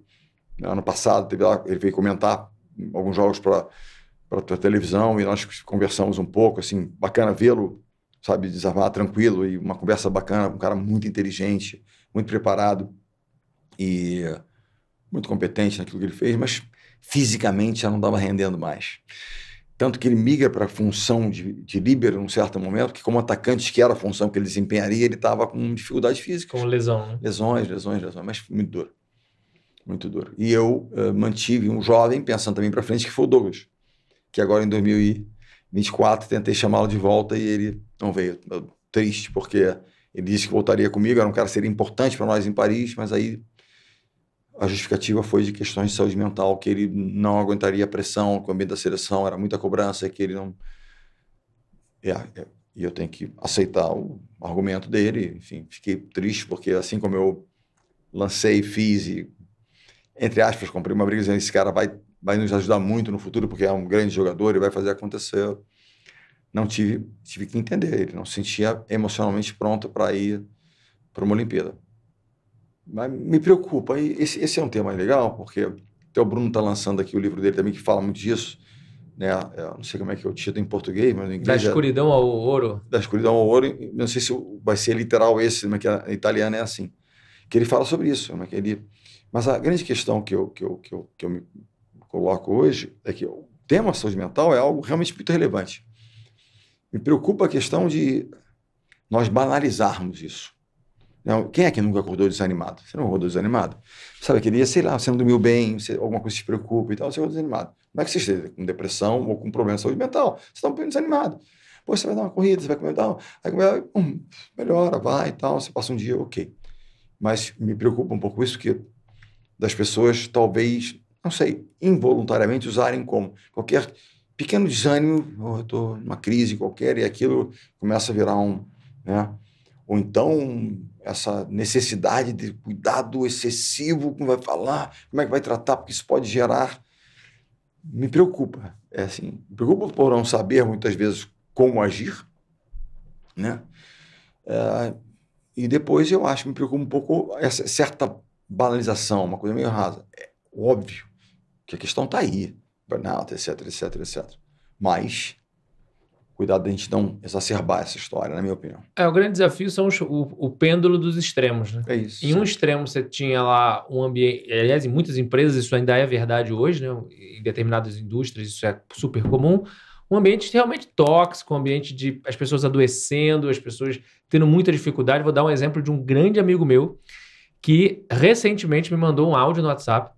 ano passado, ele veio comentar alguns jogos para televisão e nós conversamos um pouco, assim, bacana vê-lo sabe, desarmar tranquilo e uma conversa bacana, um cara muito inteligente, muito preparado e muito competente naquilo que ele fez, mas fisicamente já não estava rendendo mais. Tanto que ele migra para a função de líbero num certo momento, que como atacante, que era a função que ele desempenharia, ele estava com dificuldade física. Com lesão, né? Lesões, mas muito duro. Muito duro. E eu mantive um jovem, pensando também para frente, que foi o Douglas, que agora em 2024 tentei chamá-lo de volta e ele não veio. Triste, porque ele disse que voltaria comigo, era um cara que seria importante para nós em Paris, mas aí a justificativa foi de questões de saúde mental, que ele não aguentaria a pressão, que o ambiente da seleção era muita cobrança, que ele não... E eu tenho que aceitar o argumento dele, enfim, fiquei triste, porque assim como eu lancei, fiz e, entre aspas, comprei uma briga dizendo esse cara vai nos ajudar muito no futuro, porque é um grande jogador e vai fazer acontecer. Não tive que entender, ele não se sentia emocionalmente pronto para ir para uma Olimpíada. Mas me preocupa, e esse é um tema legal, porque até o Bruno está lançando aqui o livro dele também, que fala muito disso, né? Eu não sei como é que é o título em português, mas em inglês Da escuridão ao ouro. Da escuridão ao ouro, não sei se vai ser literal esse, mas que a italiana é assim, que ele fala sobre isso, né? Mas a grande questão que eu me coloco hoje é que o tema saúde mental é algo realmente muito relevante. Me preocupa a questão de nós banalizarmos isso. Não, quem é que nunca acordou desanimado? Você não acordou desanimado? Sabe, aquele dia, sei lá, você não dormiu bem, alguma coisa te preocupa e tal, você acordou desanimado. Não é que você esteja com depressão ou com problema de saúde mental, você está um pouco desanimado. Pô, você vai dar uma corrida, você vai comer tal, melhora, vai e tal, você passa um dia, ok. Mas me preocupa um pouco isso, que das pessoas, talvez, não sei, involuntariamente usarem como qualquer pequeno desânimo, eu estou numa crise qualquer, e aquilo começa a virar né? Ou então essa necessidade de cuidado excessivo, como vai falar, como é que vai tratar, porque isso pode gerar... Me preocupa, me preocupa por não saber muitas vezes como agir, né? E depois eu acho que me preocupa um pouco essa certa banalização, uma coisa meio rasa. É óbvio que a questão está aí, burnout, etc, etc, etc. Mas cuidado da gente não exacerbar essa história, na minha opinião. O grande desafio são o pêndulo dos extremos, né? É isso. Em um extremo você tinha lá um ambiente... Aliás, em muitas empresas isso ainda é verdade hoje, né? Em determinadas indústrias isso é super comum. Um ambiente realmente tóxico, um ambiente de as pessoas adoecendo, as pessoas tendo muita dificuldade. Vou dar um exemplo de um grande amigo meu que recentemente me mandou um áudio no WhatsApp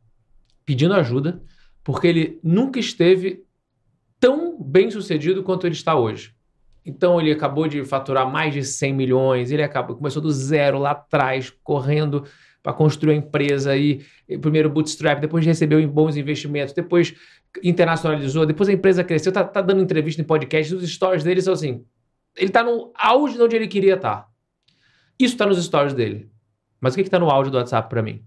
pedindo ajuda, porque ele nunca esteve tão bem sucedido quanto ele está hoje. Então ele acabou de faturar mais de 100 milhões, começou do zero lá atrás, correndo para construir a empresa, e primeiro bootstrap, depois recebeu bons investimentos, depois internacionalizou, depois a empresa cresceu, tá dando entrevista em podcast, os stories dele são assim, ele está no auge de onde ele queria estar. Isso está nos stories dele. Mas o que está no áudio do WhatsApp para mim?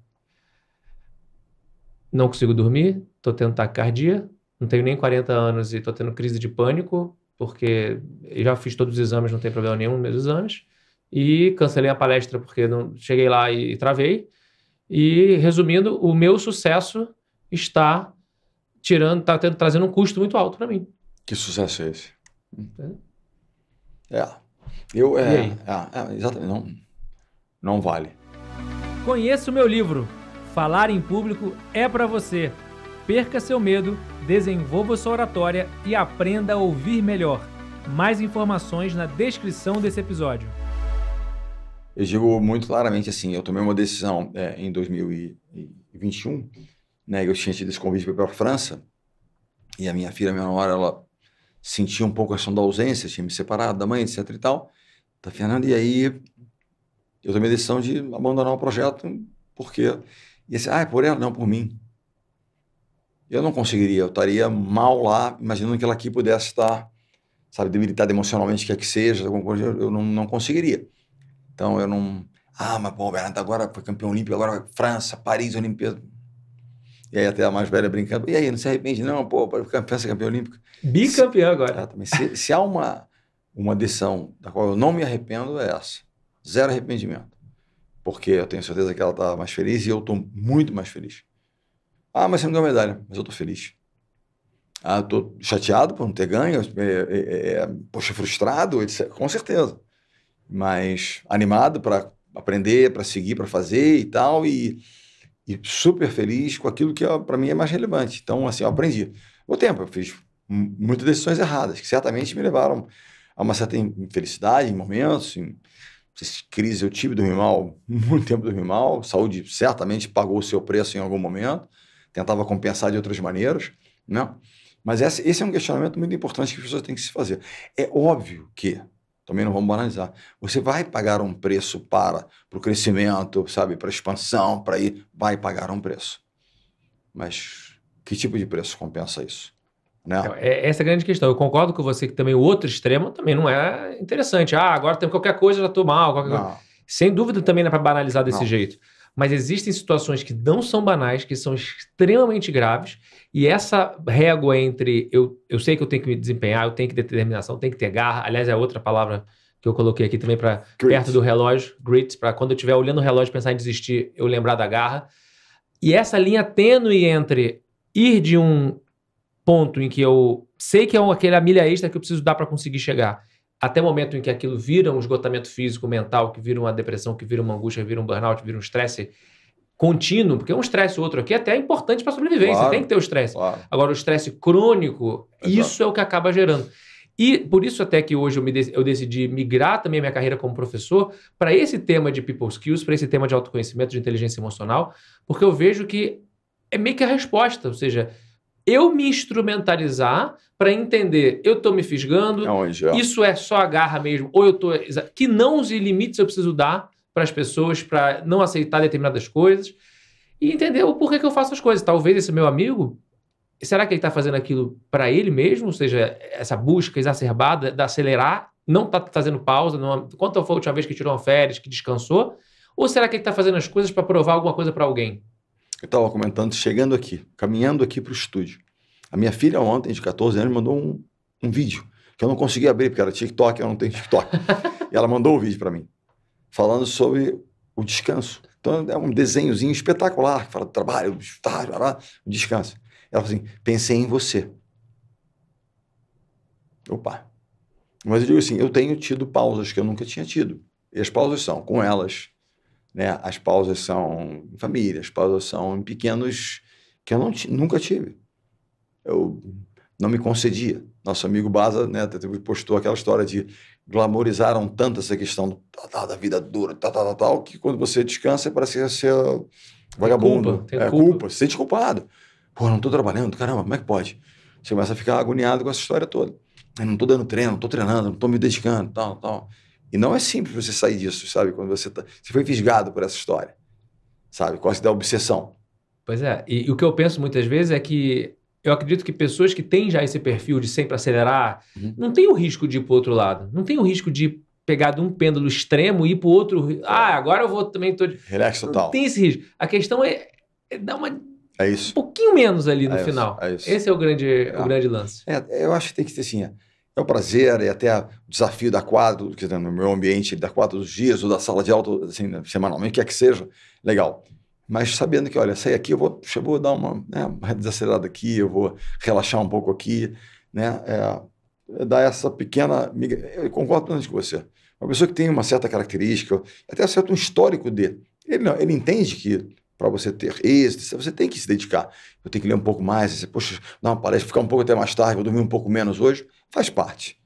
Não consigo dormir, estou tendo taquicardia, não tenho nem 40 anos e estou tendo crise de pânico, porque eu já fiz todos os exames, não tem problema nenhum nos meus exames, e cancelei a palestra porque não cheguei lá e travei. E, resumindo, o meu sucesso está trazendo um custo muito alto para mim. Que sucesso é esse? Exatamente, não vale. Conheça o meu livro, Falar em Público é para você. Perca seu medo, desenvolva sua oratória e aprenda a ouvir melhor. Mais informações na descrição desse episódio. Eu digo muito claramente assim, eu tomei uma decisão em 2021, né, eu tinha tido esse convite para ir para a França, e a minha filha, minha namorada, ela sentia um pouco a questão da ausência, tinha me separado da mãe, etc e tal, da Fernanda, e aí eu tomei a decisão de abandonar o projeto, porque, e assim, é por ela, não, por mim. Eu não conseguiria, eu estaria mal lá, imaginando que ela aqui pudesse estar, sabe, debilitada emocionalmente, quer que seja, alguma coisa, eu não conseguiria. Então eu não... mas pô, o Bernardo agora foi campeão olímpico, agora vai França, Paris, Olimpíada. E aí até a mais velha brincando, e aí, não se arrepende? Não, pô, para ser campeão olímpico. Bicampeão agora. Se há uma decisão da qual eu não me arrependo, é essa. Zero arrependimento. Porque eu tenho certeza que ela está mais feliz e eu estou muito mais feliz. Mas você não ganhou medalha, mas eu estou feliz. Ah, tô chateado por não ter ganho, poxa, frustrado, etc. Com certeza. Mas animado para aprender, para seguir, para fazer e tal, e super feliz com aquilo que para mim é mais relevante. Então, assim, eu aprendi. O tempo, eu fiz muitas decisões erradas, que certamente me levaram a uma certa infelicidade em momentos, em crise eu tive, dormi mal, muito tempo dormi mal, saúde certamente pagou o seu preço em algum momento, tentava compensar de outras maneiras, né? Mas esse é um questionamento muito importante que as pessoas têm que se fazer. É óbvio que, também não vamos banalizar, você vai pagar um preço para o crescimento, sabe, para a expansão, para ir, vai pagar um preço. Mas que tipo de preço compensa isso? Né? Essa é a grande questão. Eu concordo com você que também o outro extremo também não é interessante. Ah, agora tem qualquer coisa, eu já estou mal. Sem dúvida também não é para banalizar desse jeito. Mas existem situações que não são banais, que são extremamente graves, e essa régua entre eu sei que eu tenho que me desempenhar, eu tenho que ter determinação, eu tenho que ter garra. Aliás, é outra palavra que eu coloquei aqui também para perto do relógio, grit, para quando eu estiver olhando o relógio pensar em desistir, eu lembrar da garra. E essa linha tênue entre ir de um ponto em que eu sei que é aquela milha extra que eu preciso dar para conseguir chegar, até o momento em que aquilo vira um esgotamento físico, mental, que vira uma depressão, que vira uma angústia, vira um burnout, vira um estresse contínuo, porque um estresse ou outro aqui até é importante para a sobrevivência, claro, tem que ter o estresse. Claro. Agora, o estresse crônico, exato, isso é o que acaba gerando. E por isso até que hoje eu decidi migrar também a minha carreira como professor para esse tema de people skills, para esse tema de autoconhecimento, de inteligência emocional, porque eu vejo que é meio que a resposta, ou seja, eu me instrumentalizar para entender, eu estou me fisgando, isso é só a garra mesmo, ou eu estou... Que não os limites eu preciso dar para as pessoas, para não aceitar determinadas coisas, e entender o porquê que eu faço as coisas. Talvez esse meu amigo, será que ele está fazendo aquilo para ele mesmo? Ou seja, essa busca exacerbada de acelerar, não está fazendo pausa, quanto foi a última vez que tirou uma férias, que descansou? Ou será que ele está fazendo as coisas para provar alguma coisa para alguém? Eu estava comentando, chegando aqui, caminhando aqui para o estúdio. A minha filha ontem, de 14 anos, mandou um vídeo, que eu não consegui abrir, porque era TikTok, eu não tenho TikTok. E ela mandou o vídeo para mim, falando sobre o descanso. Então, é um desenhozinho espetacular, que fala do trabalho, do estágio, o descanso. Ela falou assim, pensei em você. Opa. Mas eu digo assim, eu tenho tido pausas que eu nunca tinha tido. E as pausas são com elas, né? As pausas são em família, as pausas são em pequenos que eu nunca tive. Eu não me concedia. Nosso amigo Baza, né, postou aquela história de glamorizaram tanto essa questão da vida dura, tal, que quando você descansa parece ser vagabundo. Tem culpa. Você se sente culpado. Pô, não estou trabalhando, caramba, como é que pode? Você começa a ficar agoniado com essa história toda. Eu não estou dando treino, não estou treinando, não estou me dedicando, tal. E não é simples você sair disso, sabe? Quando você foi fisgado por essa história, sabe? Quase da obsessão. Pois é. E o que eu penso muitas vezes é que eu acredito que pessoas que têm já esse perfil de sempre acelerar, não tem o risco de ir para o outro lado. Não tem o risco de pegar de um pêndulo extremo e ir para o outro. Ah, agora eu vou também... Relax total. Não tem esse risco. A questão é dar uma... isso. Um pouquinho menos ali no final. Isso. Esse é o grande lance. Eu acho que tem que ter assim... É o prazer e até o desafio da quadra, no meu ambiente, da quadra dos dias ou da sala de aula, assim, semanalmente, quer que seja, legal. Mas sabendo que, olha, sair aqui, eu vou dar uma desacelerada aqui, eu vou relaxar um pouco aqui, né? Dar essa pequena... Eu concordo plenamente com você. Uma pessoa que tem uma certa característica, até certo um histórico dele, ele entende que para você ter êxito, você tem que se dedicar. Eu tenho que ler um pouco mais, você, poxa, dar uma palestra, ficar um pouco até mais tarde, vou dormir um pouco menos hoje, faz parte.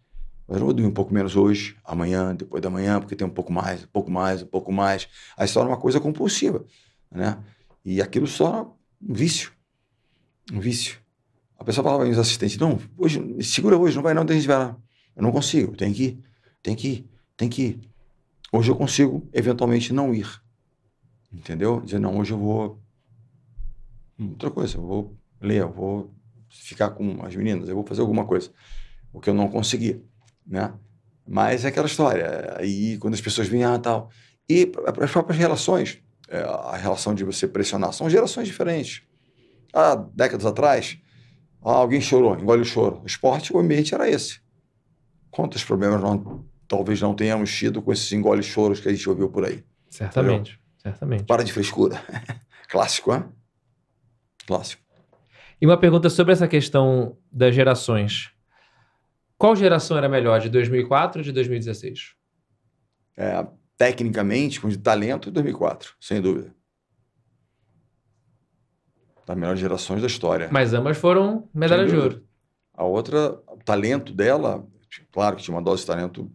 Mas eu vou dormir um pouco menos hoje, amanhã, depois da manhã, porque tem um pouco mais. Aí se torna uma coisa compulsiva, né? E aquilo se torna um vício. Um vício. A pessoa falava para os assistentes, não, hoje, segura hoje, não vai não, tem gente vai lá. Eu não consigo, tem que ir. Hoje eu consigo, eventualmente, não ir. Entendeu? Dizer, não, hoje eu vou... Outra coisa, eu vou ler, eu vou ficar com as meninas, eu vou fazer alguma coisa. O que eu não consegui, né? Mas é aquela história. Aí, quando as pessoas vêm, tal... E as próprias relações, a relação de você pressionar, são gerações diferentes. Há décadas atrás, alguém chorou, engole o choro. O esporte, o ambiente era esse. Quantos problemas talvez não tenhamos tido com esses engole-choros que a gente ouviu por aí? Certamente. Entendeu? Certamente. Para de frescura. Clássico, hein? Clássico. E uma pergunta sobre essa questão das gerações, qual geração era melhor, de 2004 ou de 2016? Tecnicamente, com de talento, 2004, sem dúvida. Das melhores gerações da história. Mas ambas foram medalha de ouro. A outra, o talento dela, claro que tinha uma dose de talento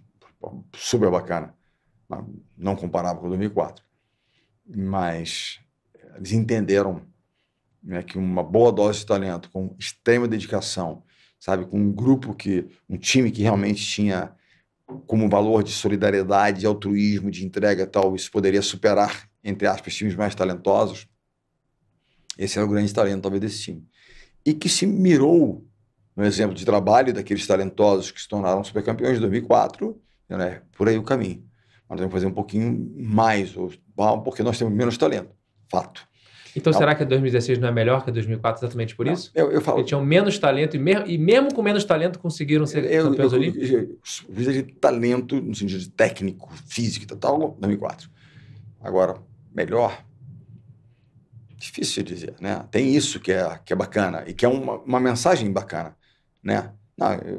super bacana, mas não comparava com 2004. Mas eles entenderam, né, que uma boa dose de talento, com extrema dedicação, sabe, com um time que realmente tinha como valor de solidariedade, de altruísmo, de entrega e tal, isso poderia superar, entre aspas, times mais talentosos. Esse era o grande talento, talvez, desse time. E que se mirou no exemplo de trabalho daqueles talentosos que se tornaram supercampeões de 2004, né, por aí o caminho. Nós temos que fazer um pouquinho mais, porque nós temos menos talento, fato. Então, será que a 2016 não é melhor que a 2004 exatamente por isso? Eu falo... Eles tinham menos talento e mesmo com menos talento conseguiram ser campeões olímpicos? Eu de talento no sentido de técnico, físico e tal, 2004. Agora, melhor... Difícil de dizer, né? Tem isso que é bacana e que é uma mensagem bacana, né?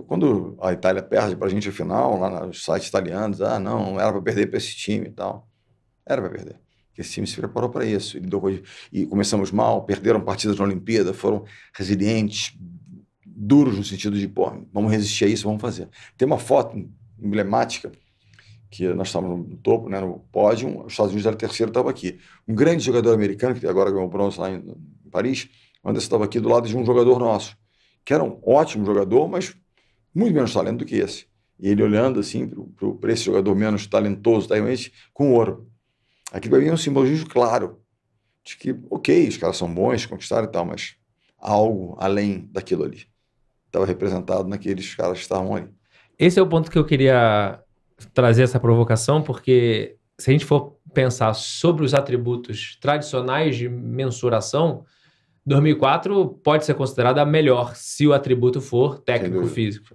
Quando a Itália perde para a gente a final, lá nos sites italianos, não era para perder para esse time e tal. Era para perder. Porque esse time se preparou para isso. E começamos mal, perderam partidas na Olimpíada, foram resilientes, duros no sentido de, vamos resistir a isso, vamos fazer. Tem uma foto emblemática que nós estávamos no topo, né, no pódio, os Estados Unidos era terceiro, estava aqui. Um grande jogador americano, que agora ganhou bronze lá em Paris, onde estava aqui do lado de um jogador nosso, que era um ótimo jogador, mas muito menos talento do que esse. E ele olhando assim para esse jogador menos talentoso, realmente, com ouro. Aquilo para mim é um simbolismo claro de que, ok, os caras são bons, conquistaram e tal, mas há algo além daquilo ali. Estava representado naqueles caras que estavam ali. Esse é o ponto que eu queria trazer essa provocação, porque se a gente for pensar sobre os atributos tradicionais de mensuração, 2004 pode ser considerada a melhor se o atributo for técnico-físico.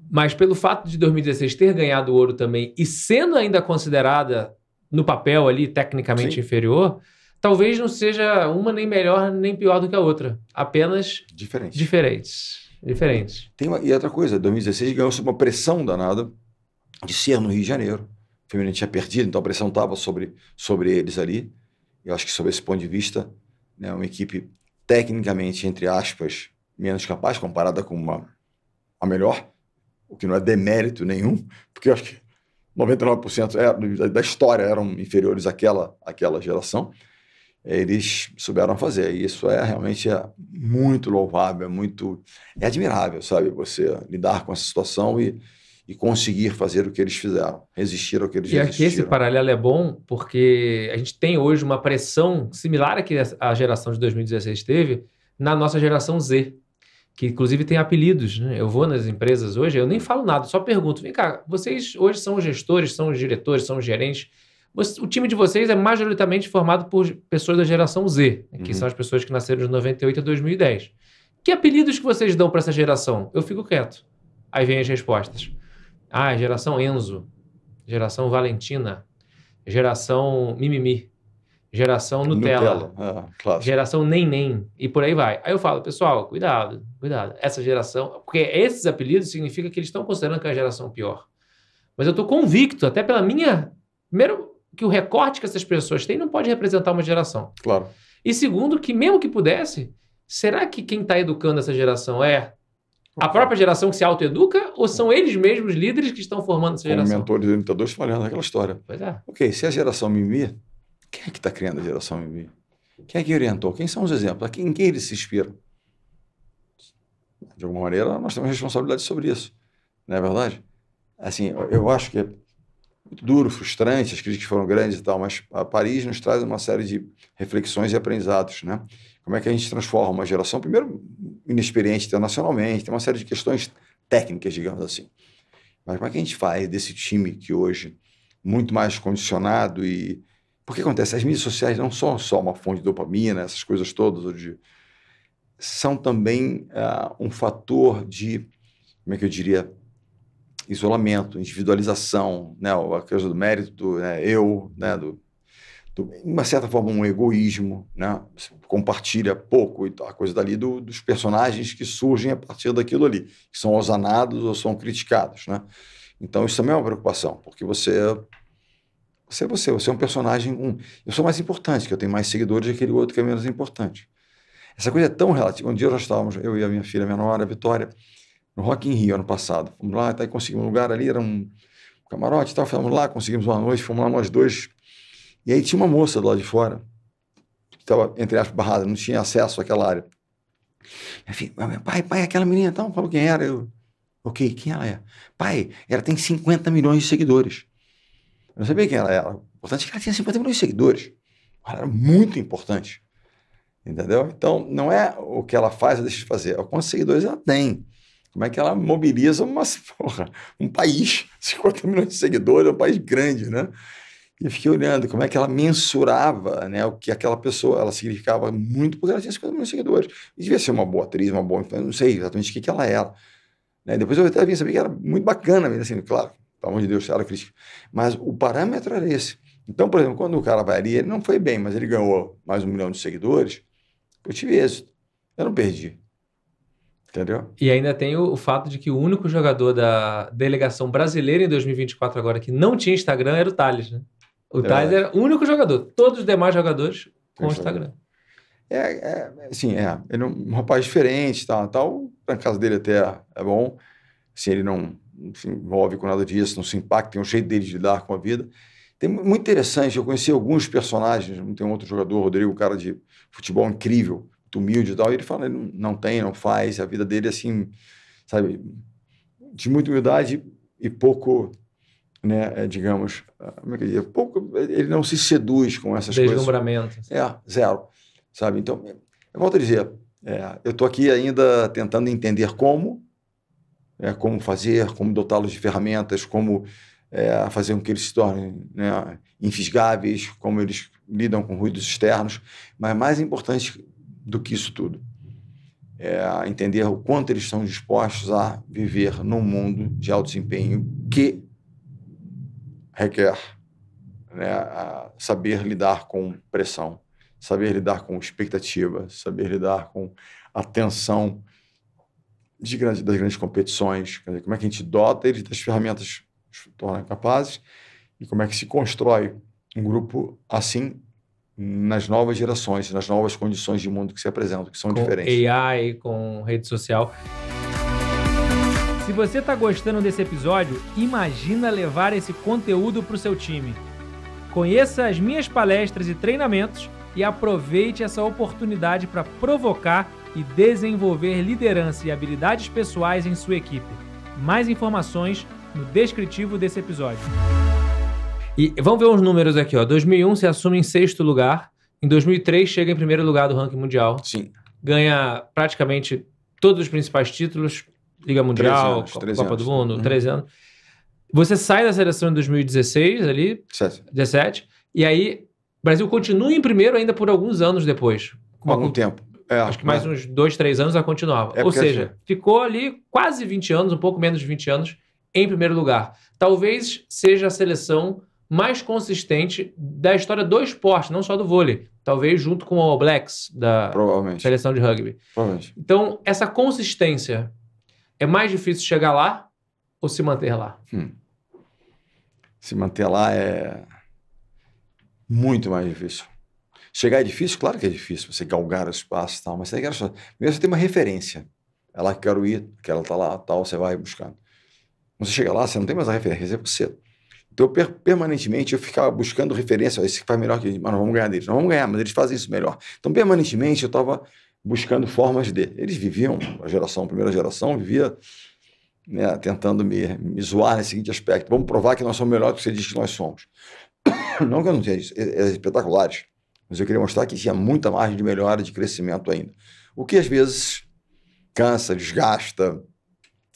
Mas pelo fato de 2016 ter ganhado ouro também e sendo ainda considerada no papel ali tecnicamente inferior, talvez não seja uma nem melhor nem pior do que a outra. Apenas diferentes. E outra coisa, 2016 ganhou sob uma pressão danada de ser no Rio de Janeiro. O feminino tinha perdido, então a pressão estava sobre eles ali. Eu acho que, sob esse ponto de vista, né, uma equipe tecnicamente, entre aspas, menos capaz, comparada com a melhor, o que não é demérito nenhum, porque eu acho que 99% da história eram inferiores àquela geração. Eles souberam fazer, e isso realmente muito louvável, é admirável, sabe, você lidar com essa situação e conseguir fazer o que eles fizeram, resistir ao que eles resistiram. E aqui esse paralelo é bom porque a gente tem hoje uma pressão similar à que a geração de 2016 teve na nossa geração Z, que inclusive tem apelidos, né? Eu vou nas empresas hoje, eu nem falo nada, só pergunto, vem cá, vocês hoje são gestores, são diretores, são gerentes, o time de vocês é majoritariamente formado por pessoas da geração Z, que são as pessoas que nasceram de 98 a 2010. Que apelidos que vocês dão para essa geração? Eu fico quieto. Aí vem as respostas. Geração Enzo, geração Valentina, geração Mimimi, geração Nutella, geração Neném, e por aí vai. Aí eu falo, pessoal, cuidado, essa geração, porque esses apelidos significa que eles estão considerando que é a geração pior. Mas eu estou convicto, até pela minha... Primeiro, que o recorte que essas pessoas têm não pode representar uma geração. Claro. E segundo, que mesmo que pudesse, será que quem está educando essa geração é a própria geração que se autoeduca ou são eles mesmos líderes que estão formando essa geração? Como mentores e orientadores falando aquela história. Pois é. Ok, se é a geração Mimi, quem é que está criando a geração Mimi? Quem é que orientou? Quem são os exemplos? Em quem eles se inspiram? De alguma maneira, nós temos responsabilidade sobre isso. Não é verdade? Assim, eu acho que é muito duro, frustrante, as críticas foram grandes e tal, mas a Paris nos traz uma série de reflexões e aprendizados, né? Como é que a gente transforma uma geração, primeiro, inexperiente internacionalmente, tem uma série de questões técnicas, digamos assim. Mas como é que a gente faz desse time que hoje, muito mais condicionado e... Porque acontece, as mídias sociais não são só uma fonte de dopamina, essas coisas todas, são também um fator de, como é que eu diria, isolamento, individualização, né? A coisa do mérito, do eu, né? do de uma certa forma, um egoísmo, né? Você compartilha pouco e a coisa dali dos personagens que surgem a partir daquilo ali, que são osanados ou são criticados, né? Então, isso também é uma preocupação, porque você é um personagem. Eu sou mais importante, que eu tenho mais seguidores que aquele outro que é menos importante. Essa coisa é tão relativa. Um dia nós estávamos, eu e a minha filha, minha nora, a Vitória, no Rock in Rio, ano passado. Fomos lá, até conseguimos um lugar ali, era um camarote e tal, fomos lá, conseguimos uma noite, fomos lá nós dois. E aí tinha uma moça do lado de fora, que estava, entre aspas, barrada, não tinha acesso àquela área. Eu falei, pai, aquela menina, então, falou quem era. Eu, ok, quem ela é? Pai, ela tem 50 milhões de seguidores. Eu não sabia quem ela era. O importante é que ela tinha 50 milhões de seguidores. Ela era muito importante. Entendeu? Então, não é o que ela faz ou deixa de fazer, é quantos seguidores ela tem. Como é que ela mobiliza um país. 50 milhões de seguidores é um país grande, né? E eu fiquei olhando como é que ela mensurava, né, o que aquela pessoa, ela significava muito, porque ela tinha 50 milhões de seguidores. E devia ser uma boa atriz, uma boa... Eu não sei exatamente o que ela era. Né? Depois eu até vim saber que era muito bacana, assim, claro, pelo amor de Deus, era crítica. Mas o parâmetro era esse. Então, por exemplo, quando o cara vai ali, ele não foi bem, mas ele ganhou mais 1 milhão de seguidores, eu tive êxito. Eu não perdi. Entendeu? E ainda tem o fato de que o único jogador da delegação brasileira em 2024 agora que não tinha Instagram era o Thales, né? O Thales era o único jogador. Todos os demais jogadores com o Instagram. Ele é um rapaz diferente, tal. Na casa dele até é bom. Assim, ele não se envolve com nada disso, não se impacta, tem um jeito dele de lidar com a vida. Tem muito interessante, eu conheci alguns personagens, tem um outro jogador, Rodrigo, um cara de futebol incrível, muito humilde e tal, e ele fala, ele não tem, não faz, a vida dele é assim, sabe, de muita humildade e pouco, né, digamos, como é que eu diria? Pouco, ele não se seduz com essas coisas. Deslumbramento. Zero, sabe? Então, eu volto a dizer, eu estou aqui ainda tentando entender como fazer, como dotá-los de ferramentas, como fazer com que eles se tornem, né, infisgáveis, como eles lidam com ruídos externos, mas mais importante do que isso tudo é entender o quanto eles estão dispostos a viver num mundo de alto desempenho que requer, né, saber lidar com pressão, saber lidar com expectativa, saber lidar com a tensão das grandes competições, quer dizer, como é que a gente dota eles das ferramentas que se tornam capazes e como é que se constrói um grupo assim nas novas gerações, nas novas condições de mundo que se apresentam, que são diferentes. Com AI, com rede social. Se você está gostando desse episódio, imagina levar esse conteúdo para o seu time. Conheça as minhas palestras e treinamentos e aproveite essa oportunidade para provocar e desenvolver liderança e habilidades pessoais em sua equipe. Mais informações no descritivo desse episódio. E vamos ver uns números aqui, ó. 2001 se assume em 6º lugar. Em 2003 chega em 1º lugar do ranking mundial. Sim. Ganha praticamente todos os principais títulos. Liga Mundial, Copa do Mundo, 13 anos. Você sai da seleção em 2016 ali, 17, e aí o Brasil continua em primeiro ainda por alguns anos depois. Algum tempo. Acho que mais uns 2, 3 anos já continuava. Ou seja, ficou ali quase 20 anos, um pouco menos de 20 anos, em primeiro lugar. Talvez seja a seleção mais consistente da história do esporte, não só do vôlei. Talvez junto com o All Blacks, da seleção de rugby. Provavelmente. Então, essa consistência, é mais difícil chegar lá ou se manter lá? Se manter lá é muito mais difícil. Chegar é difícil? Claro que é difícil, você galgar o espaço e tal, mas primeiro você tem uma referência. É lá que eu quero ir, quero estar lá, tal, você vai buscando. Quando você chega lá, você não tem mais a referência, é você. Então, permanentemente, eu ficava buscando referência, esse que faz melhor que eles, mas não vamos ganhar deles. Não vamos ganhar, mas eles fazem isso melhor. Então, permanentemente, eu estava buscando formas de... Eles viviam, a primeira geração, vivia, né, tentando me zoar nesse seguinte aspecto. Vamos provar que nós somos melhores do que você diz que nós somos. Não que eu não tenha isso, é espetaculares. Mas eu queria mostrar que tinha muita margem de melhora, de crescimento ainda. O que, às vezes, cansa, desgasta,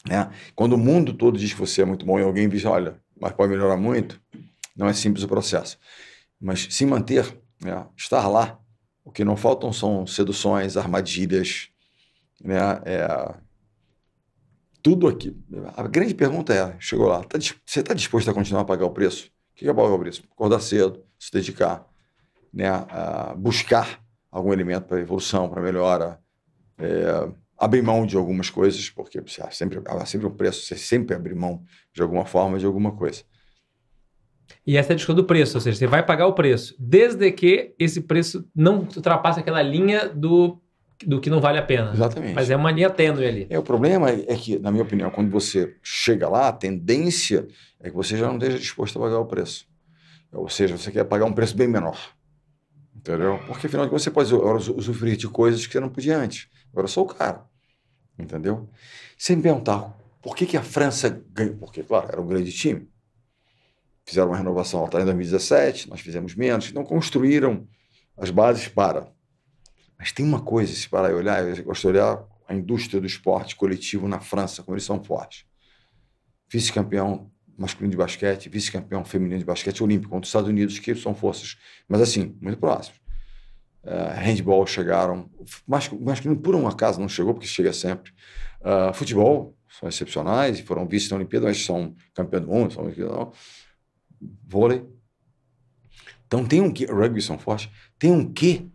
né? Quando o mundo todo diz que você é muito bom e alguém diz, olha, mas pode melhorar muito, não é simples o processo. Mas se manter, né, estar lá, o que não faltam são seduções, armadilhas, né, tudo aqui. A grande pergunta chegou lá, você está disposto a continuar a pagar o preço? O que é pagar o preço? Acordar cedo, se dedicar, né, buscar algum elemento para evolução, para melhora, abrir mão de algumas coisas, porque há sempre um preço, você sempre abre mão de alguma forma, de alguma coisa. E essa é a discussão do preço, ou seja, você vai pagar o preço, desde que esse preço não ultrapasse aquela linha do que não vale a pena. Exatamente. Mas é uma linha tênue ali. O problema é que, na minha opinião, quando você chega lá, a tendência é que você já não esteja disposto a pagar o preço. Ou seja, você quer pagar um preço bem menor. Entendeu? Porque, afinal de contas, você pode usufruir de coisas que você não podia antes. Agora eu sou o cara. Entendeu? Sem me perguntar por que a França ganhou. Porque, claro, era um grande time. Fizeram uma renovação alta em 2017, nós fizemos menos, não construíram as bases para. Mas tem uma coisa, se parar e olhar, eu gosto de olhar a indústria do esporte coletivo na França, como eles são fortes. Vice-campeão masculino de basquete, vice-campeão feminino de basquete olímpico contra os Estados Unidos, que são forças, mas assim, muito próximos. Handball chegaram, masculino por um acaso não chegou, porque chega sempre. Futebol, são excepcionais, e foram vice na Olimpíada, mas são campeão do mundo, são vôlei. Então tem um quê, rugby são fortes, tem um quê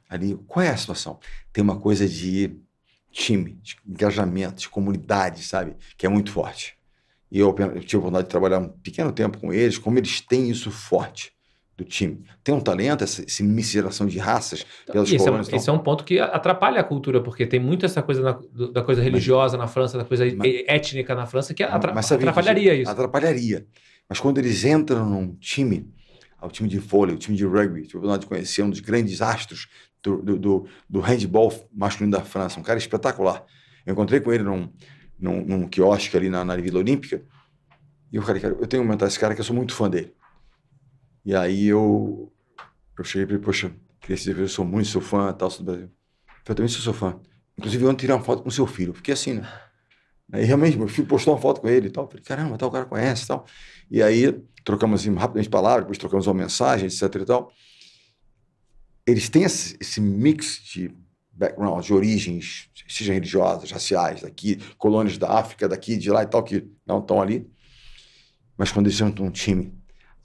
ali, qual é a situação? Tem uma coisa de time, de engajamento, de comunidade, sabe? Que é muito forte. E eu tive a oportunidade de trabalhar um pequeno tempo com eles, como eles têm isso forte do time. Tem um talento, essa miscigenação de raças pelas colônias. Esse é um ponto que atrapalha a cultura, porque tem muito essa coisa da coisa religiosa na França, da coisa étnica na França, que atrapalharia isso. Atrapalharia. Mas quando eles entram num time, o time de vôlei, o time de rugby, tive a oportunidade de conhecer um dos grandes astros do handball masculino da França, um cara espetacular. Eu encontrei com ele num quiosque ali na Vila Olímpica, e eu falei, cara, eu tenho que comentar esse cara que eu sou muito fã dele. E aí eu cheguei para ele, poxa, queria dizer, eu sou muito seu fã, tal, sou do Brasil. Eu também sou seu fã. Inclusive, eu tirei uma foto com seu filho. Fiquei assim, né? Aí realmente, meu filho postou uma foto com ele e tal. Falei, caramba, tal, o cara conhece e tal. E aí, trocamos assim, rapidamente palavras, depois trocamos uma mensagem, etc e tal. Eles têm esse mix de background, de origens, sejam religiosas, raciais, daqui, colônias da África, daqui, de lá e tal, que não estão ali. Mas quando eles entram num time,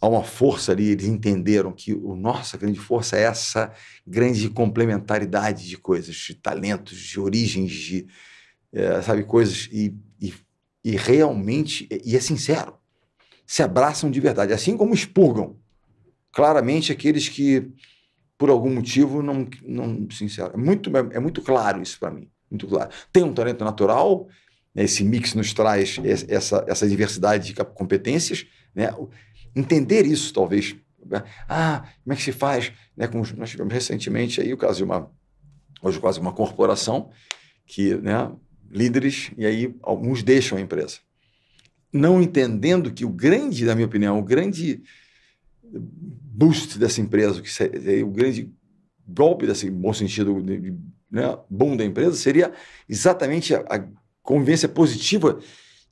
há uma força ali, eles entenderam que nossa grande força é essa grande complementaridade de coisas, de talentos, de origens, de, sabe, coisas, e realmente, e é sincero, se abraçam de verdade, assim como expurgam claramente aqueles que, por algum motivo, não sincero. É muito claro isso para mim, muito claro. Tem um talento natural, né, esse mix nos traz essa diversidade de competências, né? Entender isso, talvez. Como é que se faz? Né, nós tivemos recentemente aí o caso de hoje quase uma corporação, que, né, líderes, e aí alguns deixam a empresa. Não entendendo que na minha opinião, o grande boost dessa empresa, o grande golpe desse bom sentido, né, bom da empresa, seria exatamente a convivência positiva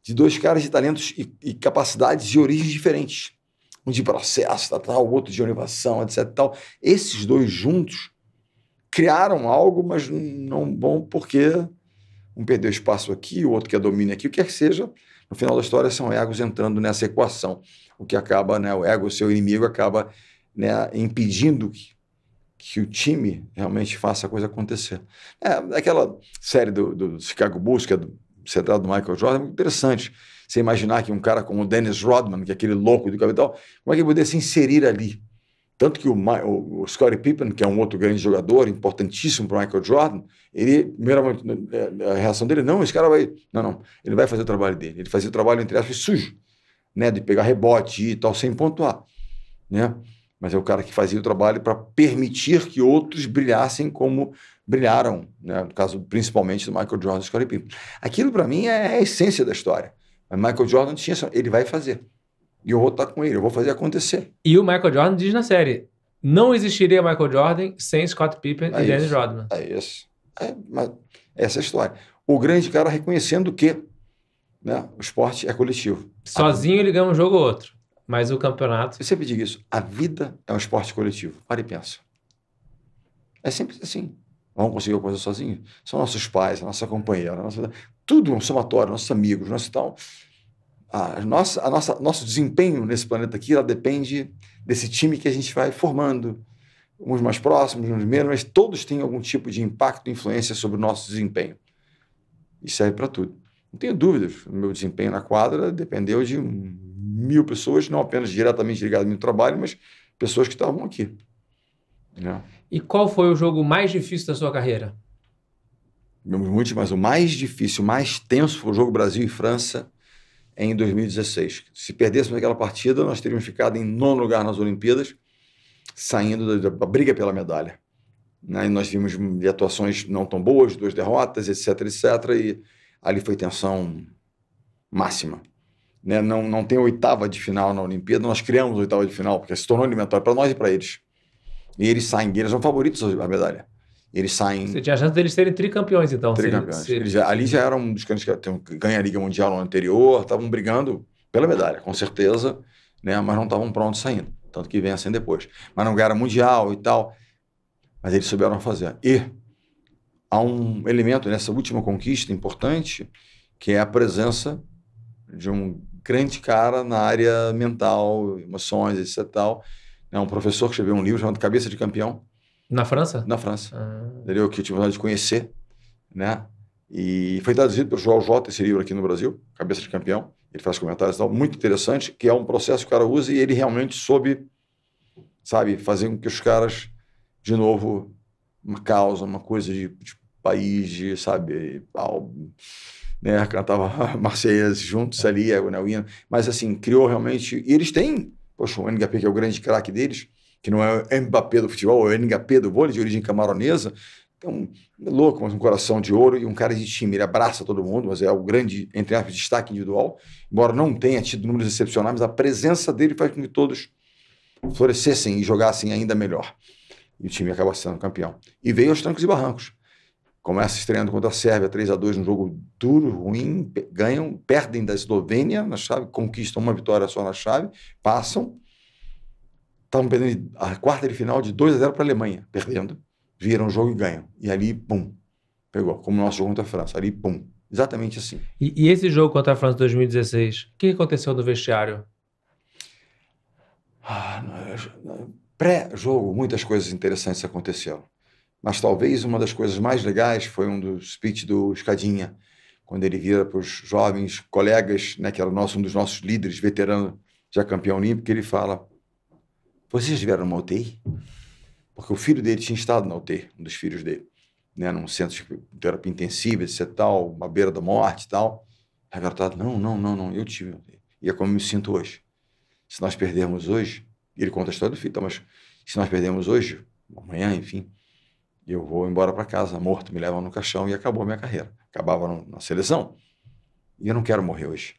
de dois caras de talentos e capacidades de origens diferentes. Um de processo, o outro de inovação, etc. Tal. Esses dois juntos criaram algo, mas não bom porque um perdeu espaço aqui, o outro quer domínio aqui, o que quer que seja. No final da história, são egos entrando nessa equação, o que acaba, né, o ego, o seu inimigo, acaba, né, impedindo que o time realmente faça a coisa acontecer. Aquela série do Chicago Bulls, que é centrado do Michael Jordan, é muito interessante. Você imaginar que um cara como o Dennis Rodman, que é aquele louco do capital, como é que ele poderia se inserir ali? Tanto que o Scottie Pippen, que é um outro grande jogador, importantíssimo para o Michael Jordan, a reação dele, não, esse cara vai... Não, ele vai fazer o trabalho dele. Ele fazia o trabalho, entre aspas, sujo, né, de pegar rebote e tal, sem pontuar, né? Mas é o cara que fazia o trabalho para permitir que outros brilhassem como brilharam, né? No caso, principalmente do Michael Jordan e do Scottie Pippen. Aquilo, para mim, é a essência da história. Mas Michael Jordan tinha isso, ele vai fazer. E eu vou estar com ele, eu vou fazer acontecer. E o Michael Jordan diz na série, não existiria Michael Jordan sem Scottie Pippen e Dennis Rodman. É isso. Mas essa é a história. O grande cara reconhecendo que, né, o esporte é coletivo. Sozinho ele ganha um jogo ou outro, mas o campeonato... Eu sempre digo isso, a vida é um esporte coletivo. Para e pensa. É sempre assim. Vamos conseguir alguma coisa sozinho? São nossos pais, a nossa companheira, tudo um somatório, nossos amigos, nosso desempenho nesse planeta aqui, ela depende desse time que a gente vai formando, uns mais próximos, uns menos, mas todos têm algum tipo de impacto e influência sobre o nosso desempenho. E serve para tudo. Não tenho dúvidas, o meu desempenho na quadra dependeu de 1000 pessoas, não apenas diretamente ligadas ao meu trabalho, mas pessoas que estavam aqui. Né? E qual foi o jogo mais difícil da sua carreira? Mas o mais difícil, o mais tenso foi o jogo Brasil e França em 2016. Se perdêssemos aquela partida, nós teríamos ficado em 9º lugar nas Olimpíadas, saindo da briga pela medalha. Né? E nós vimos de atuações não tão boas, 2 derrotas, etc, etc, e ali foi tensão máxima. Né? Não tem 8ª de final na Olimpíada, nós criamos a 8ª de final, porque se tornou eliminatório para nós e para eles. E eles saem, eles são favoritos à medalha. Eles saem... Você tinha a chance deles serem tricampeões, então. Tricampeões. Ali já eram um dos caras que ganham a Liga Mundial no anterior, estavam brigando pela medalha, com certeza, né? Mas não estavam prontos saindo. Tanto que vencem depois. Mas não ganharam Mundial e tal. Mas eles souberam fazer. E há um elemento nessa última conquista importante, que é a presença de um grande cara na área mental, emoções, etc. Tal. É um professor que escreveu um livro chamado Cabeça de Campeão. Na França? Na França. Entendeu? Que eu tive vontade de conhecer, né? E foi traduzido pelo João Jota, esse livro aqui no Brasil, Cabeça de Campeão. Ele faz comentários e tal, muito interessante, que é um processo que o cara usa e ele realmente soube, sabe, fazer com que os caras, de novo, uma causa, uma coisa de país, de, sabe, né? Cantava Marseillais juntos ali, né, o hino. Mas assim, criou realmente... E eles têm, poxa, o NHP, que é o grande craque deles, que não é o Mbappé do futebol, é o NHP do vôlei, de origem camaronesa, então, é louco, mas um coração de ouro e um cara de time, ele abraça todo mundo, mas é o grande, entre aspas, destaque individual, embora não tenha tido números excepcionais, mas a presença dele faz com que todos florescessem e jogassem ainda melhor. E o time acaba sendo campeão. E veio aos trancos e barrancos. Começa estreando contra a Sérvia, 3-2, num jogo duro, ruim, ganham, perdem da Eslovênia na chave, conquistam uma vitória só na chave, passam, estavam perdendo a quarta de final de 2-0 para a Alemanha, perdendo, viram o jogo e ganham. E ali, pum, pegou, como o nosso jogo contra a França, ali, pum, exatamente assim. E esse jogo contra a França em 2016, o que aconteceu no vestiário? Pré-jogo, muitas coisas interessantes aconteceram. Mas talvez uma das coisas mais legais foi um dos speech do Escadinha, quando ele vira para os jovens colegas, né, que era um dos nossos líderes, veterano, já campeão olímpico, ele fala: vocês estiveram numa UTI? Porque o filho dele tinha estado na UTI, um dos filhos dele, né, num centro de terapia intensiva, etc, tal, uma beira da morte e tal. A garotada: não, eu tive UTI. E é como eu me sinto hoje. Se nós perdermos hoje, ele conta a história do filho, então, mas se nós perdermos hoje, amanhã, enfim, eu vou embora para casa, morto, me levam no caixão e acabou a minha carreira. Acabava na seleção. E eu não quero morrer hoje.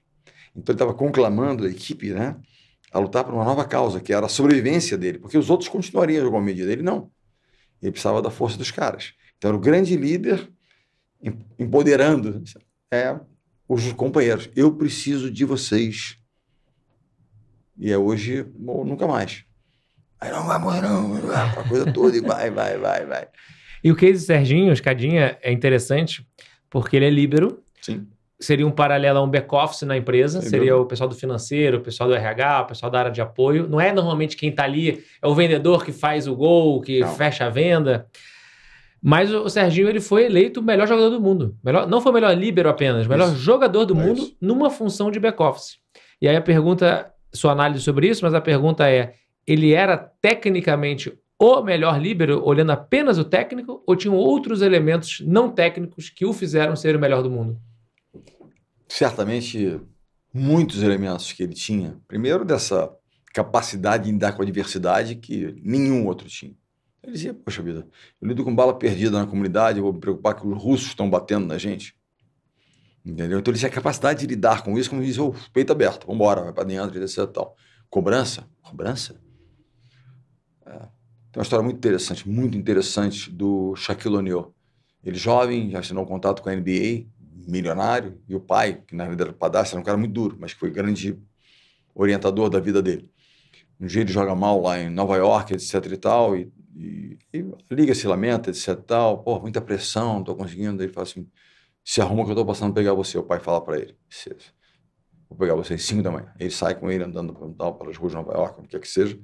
Então ele estava conclamando a equipe, né, a lutar por uma nova causa, que era a sobrevivência dele, porque os outros continuariam de alguma medida. Ele não. Ele precisava da força dos caras. Então era o grande líder empoderando os companheiros. Eu preciso de vocês. E é hoje ou nunca mais. Aí não vai morrer não, a coisa toda e vai. E o case Serginho, Escadinha, é interessante porque ele é líbero. Sim. Seria um paralelo a um back-office na empresa, Sem seria dúvida. o pessoal do financeiro, o pessoal do RH, o pessoal da área de apoio. Não é normalmente quem está ali, é o vendedor que faz o gol, que fecha a venda. Mas o Serginho, ele foi eleito o melhor jogador do mundo. Não foi o melhor líbero apenas, o melhor jogador do mundo isso. Numa função de back-office. E aí a pergunta, sua análise sobre isso, mas a pergunta é, ele era tecnicamente o melhor líbero, olhando apenas o técnico, ou tinham outros elementos não técnicos que o fizeram ser o melhor do mundo? Certamente, muitos elementos que ele tinha. Primeiro, dessa capacidade de lidar com a adversidade que nenhum outro tinha. Ele dizia: poxa vida, eu lido com bala perdida na comunidade, eu vou me preocupar que os russos estão batendo na gente. Entendeu? Então ele tinha a capacidade de lidar com isso, como diz, peito aberto, vamos embora, vai para dentro, etc. Tal. Cobrança? Tem uma história muito interessante do Shaquille O'Neal. Ele jovem, já assinou um contrato com a NBA, milionário, e o pai, que na verdade era padrasto, era um cara muito duro, mas que foi grande orientador da vida dele. Um dia ele joga mal lá em Nova York, etc e tal, e a liga se lamenta, etc e tal, pô, muita pressão, não tô conseguindo. Ele fala assim: se arruma que eu tô passando a pegar você. O pai fala para ele: vou pegar você às 5 da manhã. Ele sai com ele andando pelas ruas de Nova York, o que quer que seja,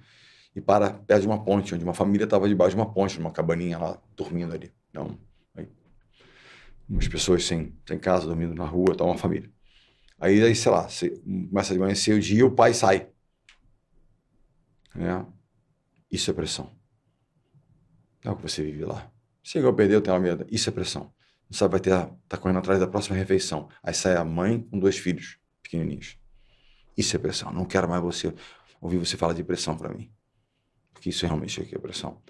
e para perto de uma ponte, onde uma família estava debaixo de uma ponte, numa cabaninha lá, dormindo ali. Então, aí, umas pessoas sem casa, dormindo na rua, tá uma família. Aí sei lá, começa a amanhecer o dia e o pai sai. Né? Isso é pressão. É o que você vive lá. Chegou a perder, eu tenho uma medo. Isso é pressão. Não sabe, tá correndo atrás da próxima refeição. Aí sai a mãe com 2 filhos pequenininhos. Isso é pressão. Não quero mais ouvir você falar de pressão para mim. Porque isso realmente é pressão.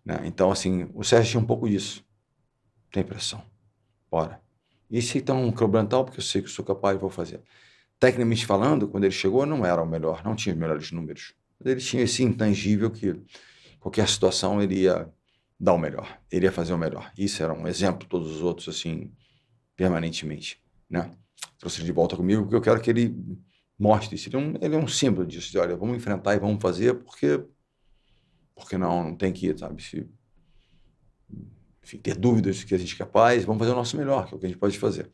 Né? Então, assim, o Sérgio tinha um pouco disso. Tem pressão. Bora. E se estão cobrando tal, porque eu sei que eu sou capaz, vou fazer. Tecnicamente falando, quando ele chegou, não era o melhor, não tinha os melhores números. Ele tinha esse intangível que qualquer situação ele ia dar o melhor, ele ia fazer o melhor. Isso era um exemplo, todos os outros, assim, permanentemente, né? Trouxe ele de volta comigo porque eu quero que ele mostre isso. Ele é um símbolo disso, de, olha, vamos enfrentar e vamos fazer porque não tem que, sabe, enfim, ter dúvidas de que a gente é capaz, vamos fazer o nosso melhor, que é o que a gente pode fazer.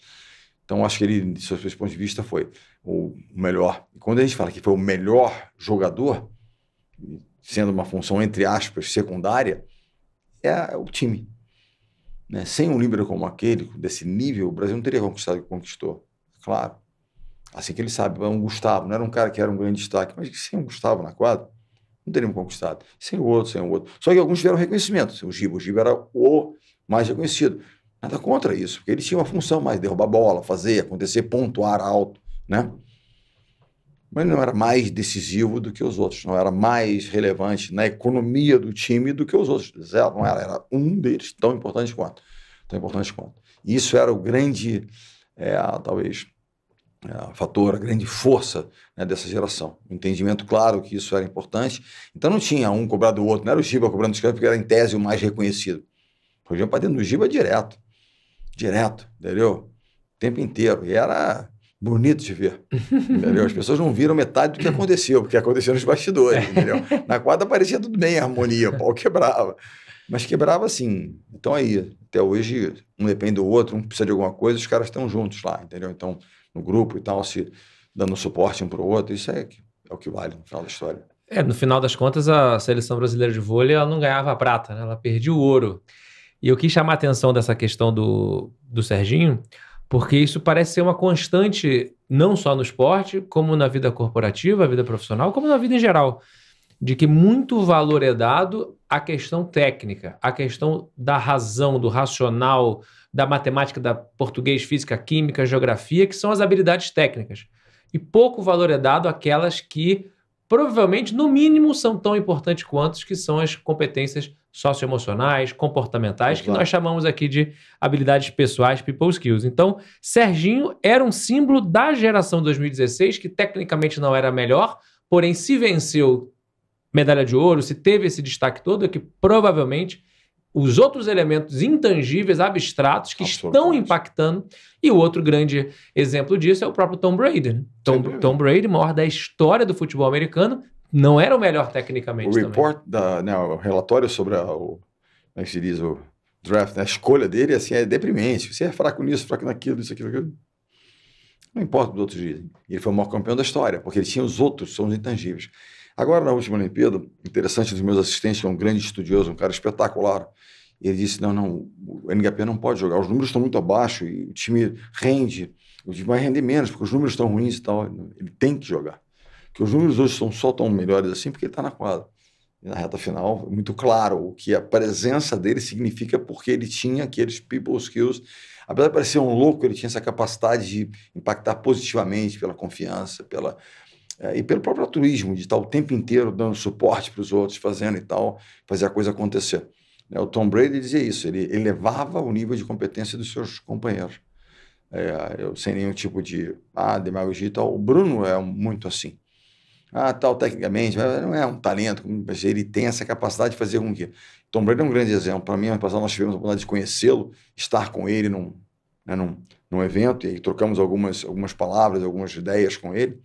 Então, acho que ele, de seus pontos de vista, foi o melhor. E quando a gente fala que foi o melhor jogador, sendo uma função, entre aspas, secundária, é o time. Né? Sem um líbero como aquele, desse nível, o Brasil não teria conquistado o que conquistou. Claro. Assim que ele sabe, um Gustavo, não era um cara que era um grande destaque, mas sem um Gustavo na quadra, não teríamos conquistado. Sem o outro. Só que alguns tiveram reconhecimento. O Giba era o mais reconhecido. Nada contra isso, porque ele tinha uma função mais, derrubar a bola, fazer, acontecer, pontuar alto, né? Mas ele não era mais decisivo do que os outros, não era mais relevante na economia do time do que os outros. Zero, não era um deles tão importante quanto. E isso era o grande, talvez, fator, a grande força, né, dessa geração. O entendimento claro que isso era importante. Então não tinha um cobrar do outro, não era o Giba cobrando os caras porque era em tese o mais reconhecido. Podiam para dentro do Giba direto, entendeu? O tempo inteiro. E era bonito de ver, entendeu? As pessoas não viram metade do que aconteceu, porque aconteceu nos bastidores, entendeu? Na quadra parecia tudo bem, a harmonia, o pau quebrava. Mas quebrava assim. Então aí, até hoje, um depende do outro, um precisa de alguma coisa, os caras estão juntos lá, entendeu? Então, no grupo e tal, se dando suporte um para o outro, isso é o que vale no final da história. No final das contas, a seleção brasileira de vôlei, ela não ganhava a prata, né? Ela perdia o ouro. E eu quis chamar a atenção dessa questão do Serginho, porque isso parece ser uma constante, não só no esporte, como na vida corporativa, a vida profissional, como na vida em geral, de que muito valor é dado à questão técnica, à questão da razão, do racional, da matemática, da português, física, química, geografia, que são as habilidades técnicas. E pouco valor é dado àquelas que, provavelmente, no mínimo, são tão importantes quanto que são as competências socioemocionais, comportamentais, que nós chamamos aqui de habilidades pessoais, people skills. Então, Serginho era um símbolo da geração 2016, que tecnicamente não era a melhor, porém se venceu medalha de ouro, se teve esse destaque todo, é que provavelmente os outros elementos intangíveis, abstratos, que estão impactando, e o outro grande exemplo disso é o próprio Tom Brady. Né? Tom Brady, maior da história do futebol americano, não era o melhor tecnicamente o relatório sobre como é que se diz, o draft, né? A escolha dele assim, é deprimente. Você é fraco nisso, fraco naquilo, isso, aquilo. Não importa o que os outros dizem. Ele foi o maior campeão da história, porque ele tinha os outros, são os intangíveis. Agora, na última Olimpíada, interessante, um dos meus assistentes, que é um grande estudioso, um cara espetacular, ele disse, não, o NHP não pode jogar, os números estão muito abaixo e o time rende, o time vai render menos, porque os números estão ruins e tal, ele tem que jogar. Porque os números hoje são só tão melhores assim porque ele está na quadra. E na reta final, é muito claro o que a presença dele significa, porque ele tinha aqueles people skills. Apesar de parecer um louco, ele tinha essa capacidade de impactar positivamente pela confiança, e pelo próprio altruísmo, de estar o tempo inteiro dando suporte para os outros, fazendo e tal, fazer a coisa acontecer. O Tom Brady dizia isso, ele elevava o nível de competência dos seus companheiros. Sem nenhum tipo de demagogia e tal. O Bruno é muito assim. Tal, tecnicamente, mas não é um talento, mas ele tem essa capacidade de fazer com que... Tom Brady é um grande exemplo. Para mim, ano passado, nós tivemos a oportunidade de conhecê-lo, estar com ele num evento, e trocamos algumas palavras, algumas ideias com ele.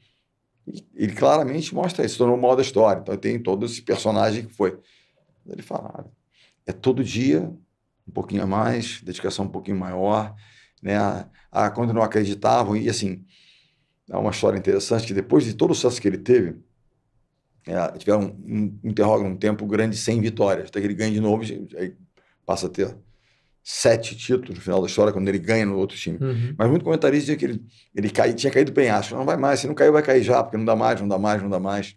E ele claramente mostra isso, tornou o mal da história. Então, tem todo esse personagem que foi. Ele fala, é todo dia, um pouquinho a mais, dedicação um pouquinho maior, né? Quando não acreditavam, e assim... É uma história interessante que depois de todo o sucesso que ele teve, tiveram interroga um tempo grande sem vitórias, até que ele ganha de novo, aí passa a ter 7 títulos no final da história, quando ele ganha no outro time. Mas muito comentarista dizia que ele tinha caído do penhasco. Não vai mais, se não caiu, vai cair já, porque não dá mais, não dá mais, não dá mais.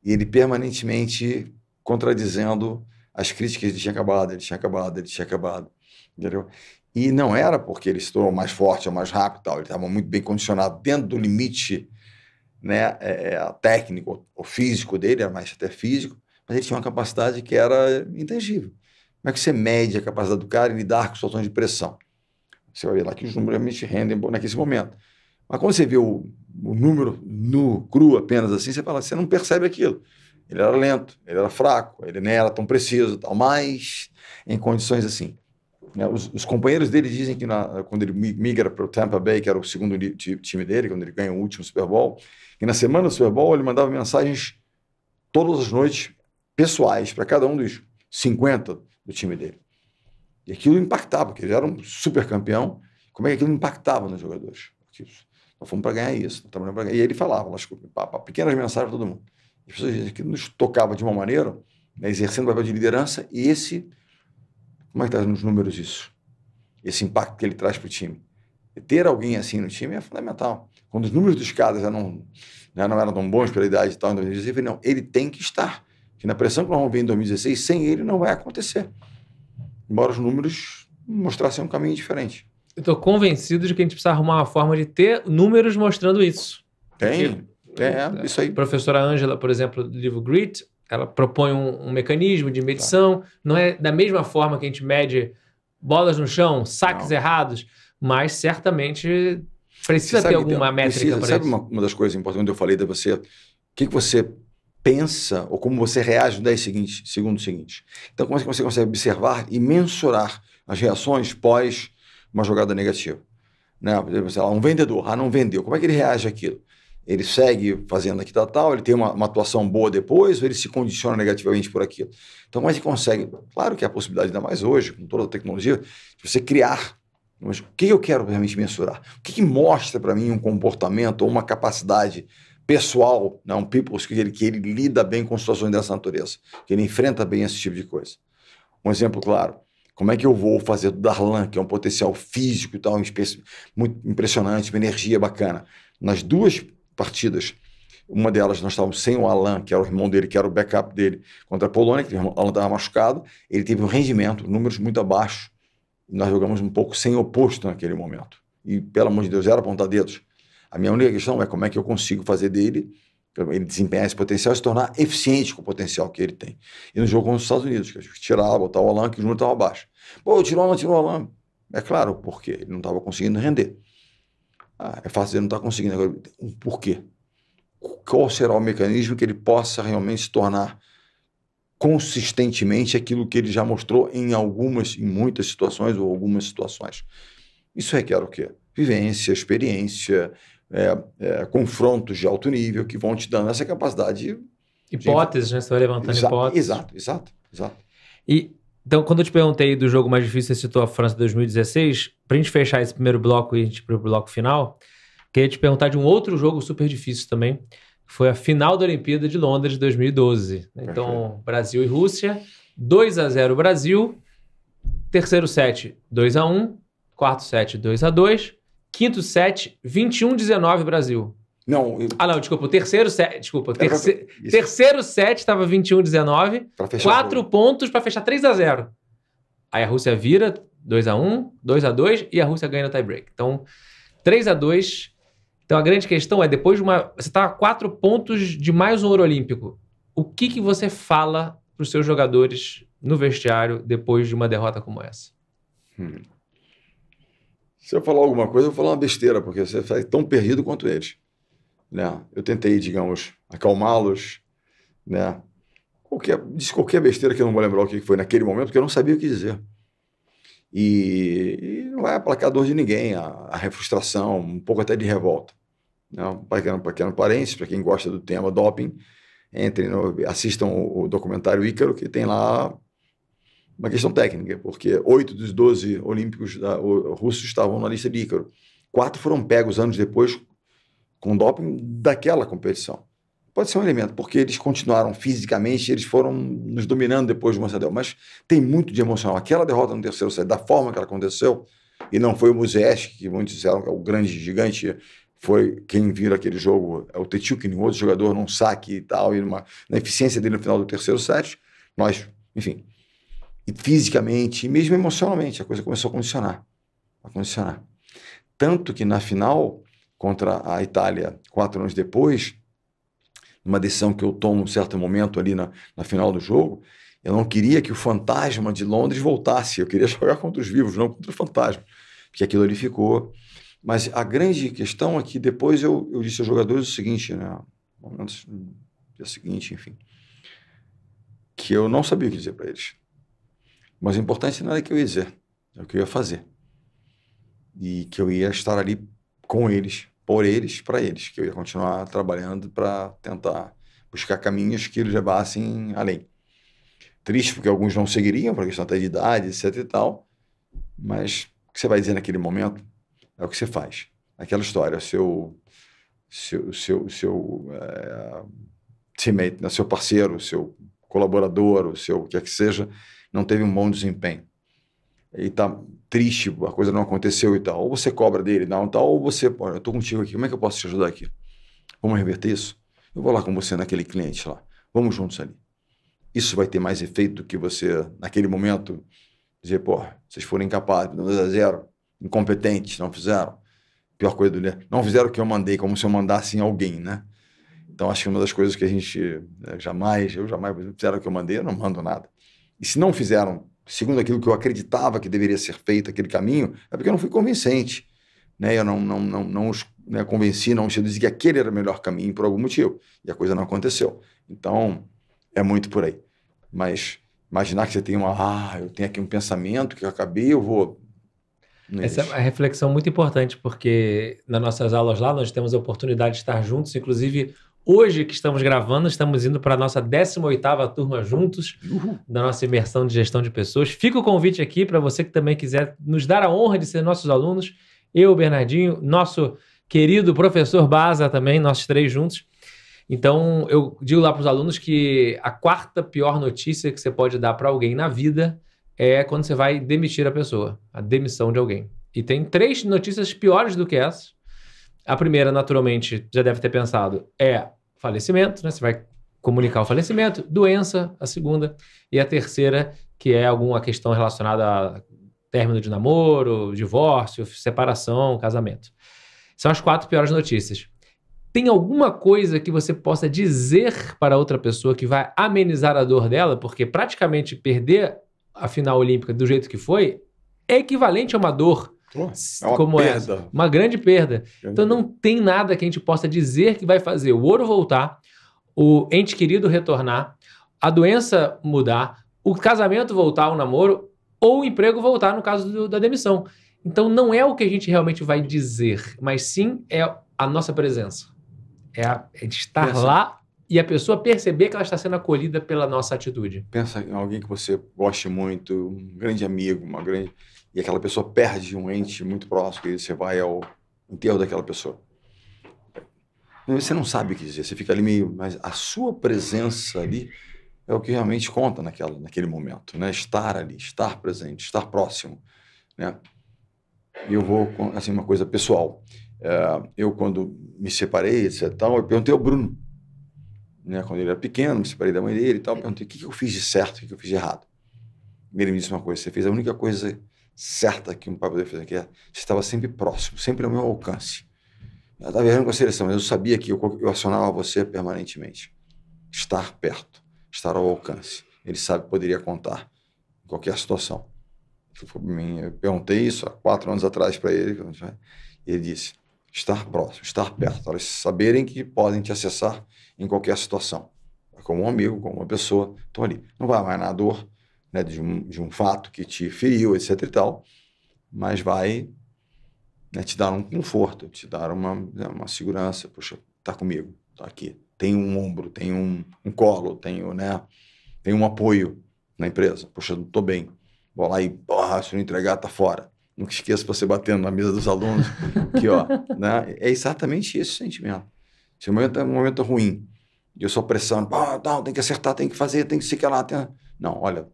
E ele permanentemente contradizendo as críticas de tinha acabado, ele tinha acabado, ele tinha acabado. Entendeu? E não era porque ele se tornou mais forte ou mais rápido, tal. Ele estava muito bem condicionado dentro do limite, né, técnico ou físico dele, era mais até físico, mas ele tinha uma capacidade que era intangível. Como é que você mede a capacidade do cara em lidar com situações de pressão? Você vai ver lá que os números realmente rendem naquele momento. Mas quando você vê o número nu, cru apenas assim, você fala, você não percebe aquilo. Ele era lento, ele era fraco, ele nem era tão preciso, tal, mas em condições assim. Né? Os companheiros dele dizem que quando ele migra para o Tampa Bay, que era o segundo time dele, quando ele ganha o último Super Bowl, que na semana do Super Bowl ele mandava mensagens todas as noites pessoais para cada um dos 50 do time dele. E aquilo impactava, porque ele era um super campeão. Como é que aquilo impactava nos jogadores? Nós fomos para ganhar isso, nós trabalhamos para ganhar. E ele falava, pequenas mensagens para todo mundo. As pessoas diziam que nos tocava de uma maneira, né, exercendo o papel de liderança, e como é que está nos números isso? Esse impacto que ele traz para o time. E ter alguém assim no time é fundamental. Quando os números dos caras não eram tão bons pela idade e tal, em 2016, não, ele tem que estar. Porque na pressão que nós vamos ver em 2016, sem ele não vai acontecer. Embora os números mostrassem um caminho diferente. Eu estou convencido de que a gente precisa arrumar uma forma de ter números mostrando isso. Isso aí. A professora Ângela, por exemplo, do livro Grit, ela propõe um mecanismo de medição. Tá. Não é da mesma forma que a gente mede bolas no chão, saques errados, mas certamente precisa ter alguma métrica para isso. Sabe uma das coisas importantes que eu falei de você? O que você pensa ou como você reage nos 10 segundos seguintes. Então, como é que você consegue observar e mensurar as reações pós uma jogada negativa? Né? Por exemplo, sei lá, um vendedor, não vendeu. Como é que ele reage àquilo? Ele segue fazendo aqui tal, ele tem uma atuação boa depois, ou ele se condiciona negativamente por aquilo? Então, como é que consegue? Claro que há a possibilidade, ainda mais hoje, com toda a tecnologia, de você criar. Mas o que eu quero realmente mensurar? O que mostra para mim um comportamento ou uma capacidade pessoal, um people que ele lida bem com situações dessa natureza, que ele enfrenta bem esse tipo de coisa. Um exemplo claro, como é que eu vou fazer do Darlan, que é um potencial físico e tal, muito impressionante, uma energia bacana. Nas 2 partidas, uma delas nós estávamos sem o Alan, que era o irmão dele, que era o backup dele, contra a Polônia, que o Alan estava machucado, ele teve um rendimento, números muito abaixos, e nós jogamos um pouco sem oposto naquele momento. E, pelo amor de Deus, era apontar-dedos. A minha única questão é como é que eu consigo fazer dele, ele desempenhar esse potencial e se tornar eficiente com o potencial que ele tem. E no jogo contra os Estados Unidos, que a gente tirava, botar o Alan, que o número estava baixo. Pô, tirou o Alan. É claro, por quê? Ele não estava conseguindo render. É fácil dizer, ele não está conseguindo. Agora, por quê? Qual será o mecanismo que ele possa realmente se tornar consistentemente aquilo que ele já mostrou em muitas situações ou algumas situações? Isso requer o quê? Vivência, experiência, confrontos de alto nível que vão te dando essa capacidade. Hipóteses, né? Você vai levantando hipóteses. Exato. E, então, quando eu te perguntei do jogo mais difícil, você citou a França de 2016, pra gente fechar esse primeiro bloco e a gente ir pro bloco final, queria te perguntar de um outro jogo super difícil também, que foi a final da Olimpíada de Londres de 2012. Então, Brasil e Rússia, 2-0 Brasil, terceiro set 2-1, quarto set 2-2, quinto set 21-19 Brasil. Não, desculpa, o terceiro set, terceiro set estava 21-19, 4 pontos para fechar 3-0. Aí a Rússia vira 2-1, 2-2 e a Rússia ganha no tie-break. Então, 3-2. Então a grande questão é, depois de você está a 4 pontos de mais um ouro olímpico, o que você fala para os seus jogadores no vestiário depois de uma derrota como essa? Se eu falar alguma coisa, eu vou falar uma besteira, porque você sai tão perdido quanto eles. Né? Eu tentei, digamos, acalmá-los, né? Disse qualquer besteira que eu não vou lembrar o que foi naquele momento, porque eu não sabia o que dizer. E não vai aplacar a dor de ninguém, a frustração, um pouco até de revolta. Né? Um pequeno parênteses, para quem gosta do tema doping, assistam o documentário Ícaro, que tem lá uma questão técnica, porque 8 dos 12 olímpicos russos estavam na lista de Ícaro. 4 foram pegos anos depois com doping daquela competição. Pode ser um elemento, porque eles continuaram fisicamente, eles foram nos dominando depois de Morcedel, mas tem muito de emocional. Aquela derrota no terceiro set, da forma que ela aconteceu, e não foi o Muzeski, que muitos disseram que é o grande gigante, foi quem vira aquele jogo, é o Tchoukin, um outro jogador num saque e tal, e na eficiência dele no final do terceiro set, nós, enfim, e fisicamente, e mesmo emocionalmente, a coisa começou a condicionar. Tanto que na final, contra a Itália, 4 anos depois, uma decisão que eu tomo em um certo momento ali na final do jogo, eu não queria que o fantasma de Londres voltasse, eu queria jogar contra os vivos, não contra o fantasma, porque aquilo ali ficou. Mas a grande questão é que depois eu disse aos jogadores o seguinte, né, no dia seguinte, enfim, que eu não sabia o que dizer para eles. Mas o importante não era o que eu ia dizer, é o que eu ia fazer. E que eu ia estar ali com eles, por eles, para eles, que eu ia continuar trabalhando para tentar buscar caminhos que eles levassem além. Triste porque alguns não seguiriam, por questão até de idade, etc e tal, mas o que você vai dizer naquele momento é o que você faz. Aquela história, seu teammate, né, seu parceiro, seu colaborador, o seu o que é que seja, não teve um bom desempenho. E tá triste, a coisa não aconteceu e tal. Ou você cobra dele, não, tal, ou você, olha, eu tô contigo aqui, como é que eu posso te ajudar aqui? Vamos reverter isso? Eu vou lá com você naquele cliente lá. Vamos juntos ali. Isso vai ter mais efeito do que você, naquele momento, dizer, pô, vocês foram incapazes, 2-0, incompetentes, não fizeram. Pior coisa do dia, não fizeram o que eu mandei, como se eu mandasse em alguém, né? Então, acho que uma das coisas que a gente eu jamais fizeram o que eu mandei, eu não mando nada. E se não fizeram segundo aquilo que eu acreditava que deveria ser feito, aquele caminho, é porque eu não fui convincente, né? Eu não os convenci, não os disse que aquele era o melhor caminho por algum motivo, e a coisa não aconteceu. Então, é muito por aí. Mas imaginar que você tem eu tenho aqui um pensamento que eu acabei, eu vou... Essa é uma reflexão muito importante, porque nas nossas aulas lá, nós temos a oportunidade de estar juntos, inclusive... Hoje que estamos gravando, estamos indo para a nossa 18ª turma juntos, da nossa imersão de gestão de pessoas. Fica o convite aqui para você que também quiser nos dar a honra de ser nossos alunos. Eu, Bernardinho, nosso querido professor Baza também, nós 3 juntos. Então, eu digo lá para os alunos que a 4ª pior notícia que você pode dar para alguém na vida é quando você vai demitir a pessoa, a demissão de alguém. E tem 3 notícias piores do que essa. A primeira, naturalmente, já deve ter pensado, é falecimento, né? Você vai comunicar o falecimento, doença, a segunda, e a terceira, que é alguma questão relacionada a término de namoro, divórcio, separação, casamento. São as 4 piores notícias. Tem alguma coisa que você possa dizer para outra pessoa que vai amenizar a dor dela? Porque praticamente perder a final olímpica do jeito que foi é equivalente a uma dor. É uma como perda. essa. Uma grande perda. Então não tem nada que a gente possa dizer que vai fazer o ouro voltar, o ente querido retornar, a doença mudar, o casamento voltar, o namoro, ou o emprego voltar no caso da demissão. Então não é o que a gente realmente vai dizer, mas sim é a nossa presença. É a gente estar lá e a pessoa perceber que ela está sendo acolhida pela nossa atitude. Pensa em alguém que você goste muito, um grande amigo, e aquela pessoa perde um ente muito próximo, e você vai ao enterro daquela pessoa. Você não sabe o que dizer, você fica ali meio... Mas a sua presença ali é o que realmente conta naquele momento, né? Estar ali, estar presente, estar próximo, né? E eu vou, assim, uma coisa pessoal. Eu, quando me separei, etc., eu perguntei ao Bruno, né? Quando ele era pequeno, me separei da mãe dele e tal, perguntei o que eu fiz de certo, o que eu fiz de errado. E ele me disse uma coisa, você fez a única coisa certa que um pai poderia fazer, que é, você estava sempre próximo, sempre ao meu alcance. Eu estava viajando com a seleção, mas eu sabia que eu acionava você permanentemente. Estar perto, estar ao alcance. Ele sabe que poderia contar em qualquer situação. Eu perguntei isso há 4 anos atrás para ele, e ele disse, estar próximo, estar perto, elas saberem que podem te acessar em qualquer situação. Como um amigo, como uma pessoa, estão ali. Não vai mais na dor, né, de um fato que te feriu, etc e tal, mas vai, né, te dar um conforto, te dar uma segurança. Poxa, tá comigo, tá aqui. Tem um ombro, tem um colo, tem um apoio na empresa. Poxa, não tô bem. Vou lá e, se não entregar, tá fora. Nunca esqueça você batendo na mesa dos alunos, aqui, ó, né? É exatamente esse sentimento. Se o momento é um momento ruim, E eu só pressiono, não, tem que acertar, tem que fazer, tem que ser que lá. Não, olha,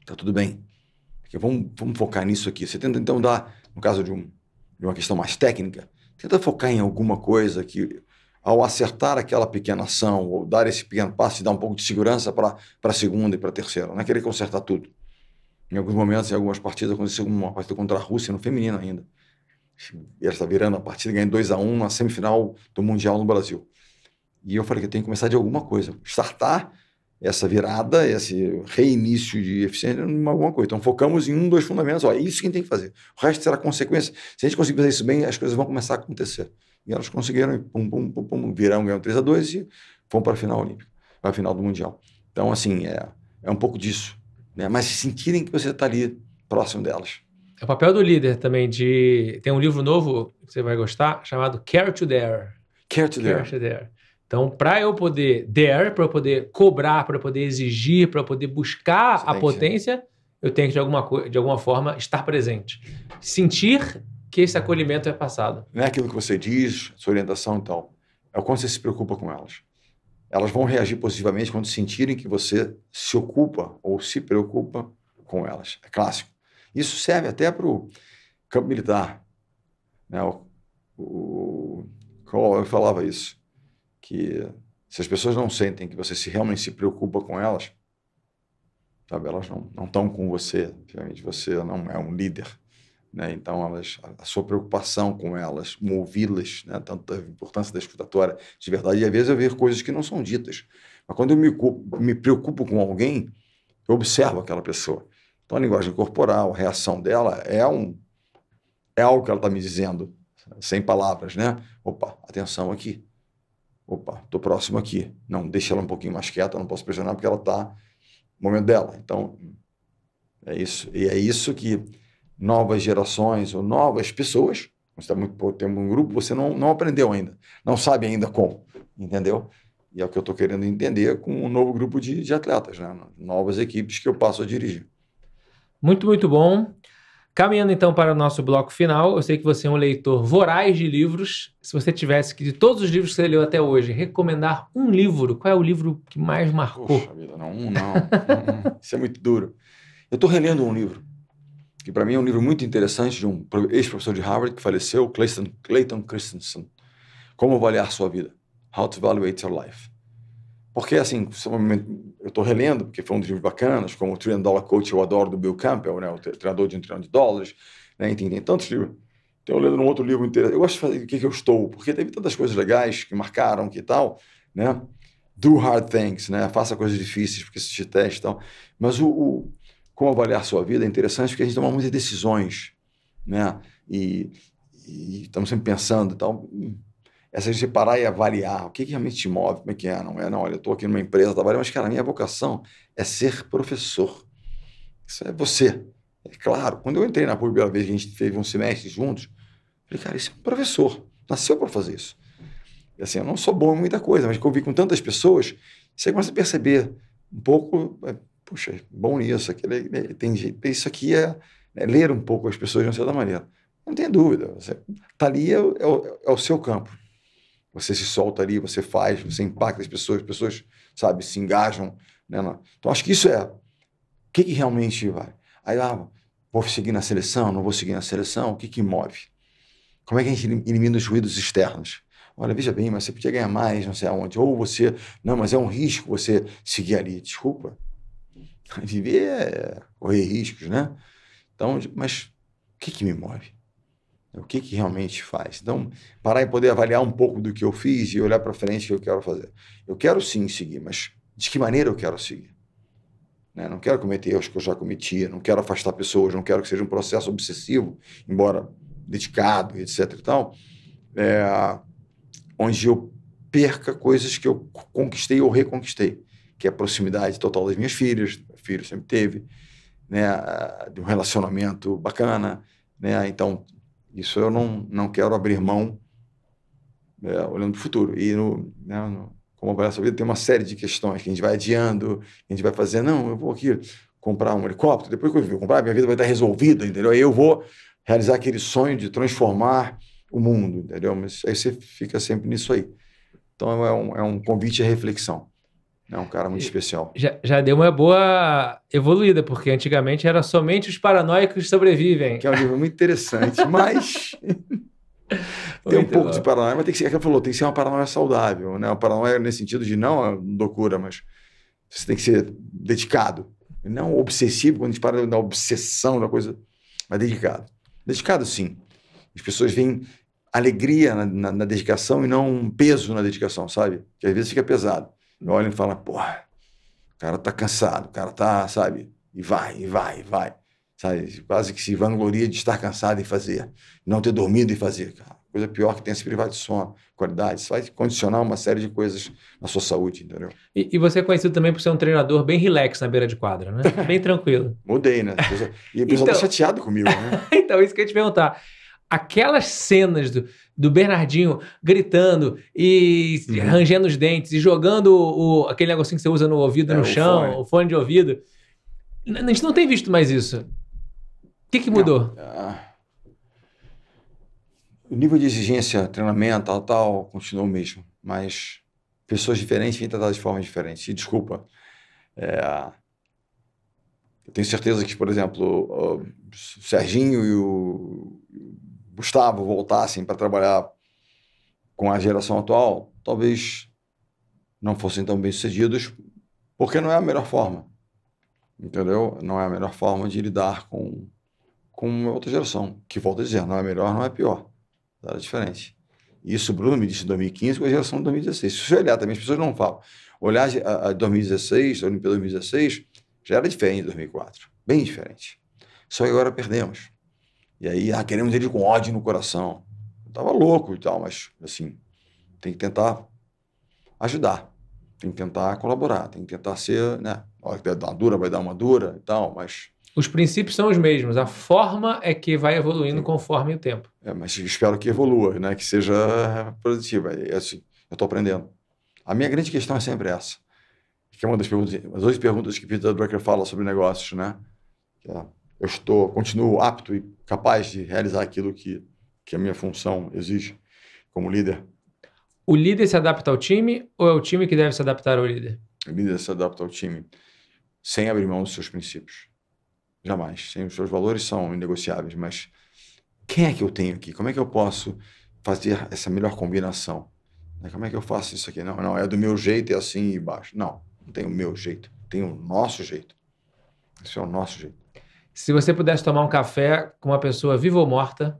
tá tudo bem. Porque vamos focar nisso aqui. Você tenta, então, dar, no caso de uma questão mais técnica, tenta focar em alguma coisa que, ao acertar aquela pequena ação, ou dar esse pequeno passo, te dá um pouco de segurança para a segunda e para a terceira. Não é querer consertar tudo. Em alguns momentos, em algumas partidas, aconteceu uma partida contra a Rússia, no feminino ainda. E ela está virando a partida, ganhando 2-1 na semifinal do Mundial no Brasil. E eu falei que eu tenho que começar de alguma coisa. Startar essa virada, esse reinício de eficiência em alguma coisa. Então, focamos em 2 fundamentos. Ó, isso que a gente tem que fazer. O resto será consequência. Se a gente conseguir fazer isso bem, as coisas vão começar a acontecer. E elas conseguiram, e pum, pum, pum, pum, virão, ganham 3-2 e vão para a final olímpica, para a final do Mundial. Então, assim, é um pouco disso. Né? Mas sentirem que você está ali próximo delas. É o papel do líder também Tem um livro novo que você vai gostar, chamado Care to Dare. Care to Dare. Care to Dare. Então, para eu poder para eu poder cobrar, para eu poder exigir, para eu poder buscar a potência, eu tenho que, de alguma forma, estar presente. Sentir que esse acolhimento é passado. Não é aquilo que você diz, sua orientação e tal. É o quanto você se preocupa com elas. Elas vão reagir positivamente quando sentirem que você se ocupa ou se preocupa com elas. É clássico. Isso serve até para o campo militar. Né? Eu falava isso. Que se as pessoas não sentem que você realmente se preocupa com elas, sabe, elas não estão com você, obviamente você não é um líder, né? Então a sua preocupação com elas, ouvi-las, né? Tanto a importância da escutatória de verdade, e às vezes eu vejo coisas que não são ditas, mas quando eu me preocupo com alguém, eu observo aquela pessoa. Então a linguagem corporal, a reação dela é algo que ela está me dizendo, sem palavras, né? Opa, atenção aqui. Opa, estou próximo aqui. Não, deixa ela um pouquinho mais quieta, não posso pressionar porque ela está no momento dela. Então, é isso. E é isso que novas gerações ou novas pessoas, você tem um grupo, você não aprendeu ainda, não sabe ainda como, entendeu? E é o que eu estou querendo entender com um novo grupo de atletas, né? Novas equipes que eu passo a dirigir. Muito, muito bom. Caminhando então para o nosso bloco final, eu sei que você é um leitor voraz de livros. Se você tivesse que, de todos os livros que você leu até hoje, recomendar um livro, qual é o livro que mais marcou? Poxa vida, não. Isso é muito duro. Eu estou relendo um livro, que para mim é um livro muito interessante, de um ex-professor de Harvard que faleceu, Clayton Christensen. Como avaliar sua vida? How to Evaluate Your Life. Porque, assim, eu estou relendo, porque foi um dos livros bacanas, como o $1 Trillion Coach, eu adoro, do Bill Campbell, né, o treinador de $1 trilhão, né, tem tantos livros. Estou lendo um outro livro inteiro. Eu gosto de fazer o que eu estou, porque teve tantas coisas legais que marcaram, que tal, né? Do hard things, né? Faça coisas difíceis, porque isso te testa e tal. Mas como avaliar sua vida é interessante, porque a gente toma muitas decisões, né? E estamos sempre pensando e tal. Essa gente parar e avaliar o que realmente te move, como é que é, não é? Não, olha, eu estou aqui numa empresa, trabalhando, mas, cara, a minha vocação é ser professor. Isso é você. É claro, quando eu entrei na PUC pela vez que a gente fez um semestre juntos, eu falei, cara, isso é um professor, nasceu para fazer isso. E assim, eu não sou bom em muita coisa, mas convivi com tantas pessoas, você começa a perceber um pouco, puxa, bom nisso, tem jeito, isso aqui é ler um pouco as pessoas de uma certa maneira. Não tem dúvida, você está ali, é o seu campo. Você se solta ali, você faz, você impacta as pessoas, sabe, se engajam. Né? Então, acho que isso é o que realmente vai. Aí, vou seguir na seleção, não vou seguir na seleção, o que move? Como é que a gente elimina os ruídos externos? Olha, veja bem, mas você podia ganhar mais, não sei aonde. Ou você, não, mas é um risco você seguir ali. Desculpa. Viver é correr riscos, né? Então, mas o que me move? O que realmente faz? Então, parar e poder avaliar um pouco do que eu fiz e olhar para frente o que eu quero fazer. Eu quero sim seguir, mas de que maneira eu quero seguir? Né? Não quero cometer erros que eu já cometi, não quero afastar pessoas, não quero que seja um processo obsessivo, embora dedicado, etc. e tal, onde eu perca coisas que eu conquistei ou reconquistei, que é a proximidade total das minhas filhas, meu filho sempre teve, né? De um relacionamento bacana, né? Então, isso eu não quero abrir mão, olhando para o futuro. E como avaliar essa vida, tem uma série de questões que a gente vai adiando, a gente vai fazer, não, eu vou aqui comprar um helicóptero, depois que eu comprar, minha vida vai estar resolvida, entendeu? Aí eu vou realizar aquele sonho de transformar o mundo, entendeu? Mas aí você fica sempre nisso aí. Então é um convite à reflexão. É um cara muito especial. Já deu uma boa evoluída, porque antigamente era somente os paranoicos que sobrevivem. Que é um livro muito interessante, mas tem um Muito pouco de bom. paranoia, mas tem que ser, como tem que ser uma paranoia saudável, né? Uma paranoia nesse sentido de não a loucura, mas você tem que ser dedicado. Não obsessivo, quando a gente para da obsessão da coisa, mas dedicado. Dedicado, sim. As pessoas veem alegria na dedicação e não um peso na dedicação, sabe? Que às vezes fica pesado. Eu olho e falo, porra, o cara tá cansado, o cara tá, sabe? E vai. Sabe? Quase que se vangloria de estar cansado e fazer. Não ter dormido e fazer. Cara, coisa pior que tem é se privar de sono, qualidade. Isso vai condicionar uma série de coisas na sua saúde, entendeu? E você é conhecido também por ser um treinador bem relax na beira de quadra, né? Bem tranquilo. Mudei, né? E o pessoal tá chateado comigo, né? Então, isso que eu ia te perguntar. Aquelas cenas do Bernardinho gritando e rangendo os dentes e jogando aquele negocinho que você usa no ouvido no chão, o fone de ouvido. A gente não tem visto mais isso. O que mudou? O nível de exigência, treinamento, tal, continua o mesmo. Mas pessoas diferentes vêm tratadas de forma diferente. E desculpa. Eu tenho certeza que, por exemplo, o Serginho e o Gustavo voltassem para trabalhar com a geração atual, talvez não fossem tão bem-sucedidos, porque não é a melhor forma, entendeu? Não é a melhor forma de lidar com outra geração, que, volto a dizer, não é melhor, não é pior, é diferente. Isso o Bruno me disse em 2015 com a geração de 2016. Se você olhar também, as pessoas não falam. Olhar a 2016, a Olimpíada 2016, já era diferente de 2004, bem diferente. Só que agora perdemos. E aí, queremos ele com ódio no coração. Eu tava louco e tal, mas, assim, tem que tentar ajudar. Tem que tentar colaborar. Tem que tentar ser, né? A hora que der uma dura, vai dar uma dura e tal, mas... Os princípios são os mesmos. A forma é que vai evoluindo conforme o tempo. Mas espero que evolua, né? Que seja produtiva. Assim, eu estou aprendendo. A minha grande questão é sempre essa. Que é uma das perguntas, as 8 perguntas que Peter Drucker fala sobre negócios, né? Continuo apto e capaz de realizar aquilo que a minha função exige como líder. O líder se adapta ao time ou é o time que deve se adaptar ao líder? O líder se adapta ao time sem abrir mão dos seus princípios. Jamais. Os seus valores são inegociáveis, mas quem é que eu tenho aqui? Como é que eu posso fazer essa melhor combinação? Como é que eu faço isso aqui? Não, é do meu jeito, é assim e baixo. Não tem o meu jeito, tem o nosso jeito. Esse é o nosso jeito. Se você pudesse tomar um café com uma pessoa viva ou morta,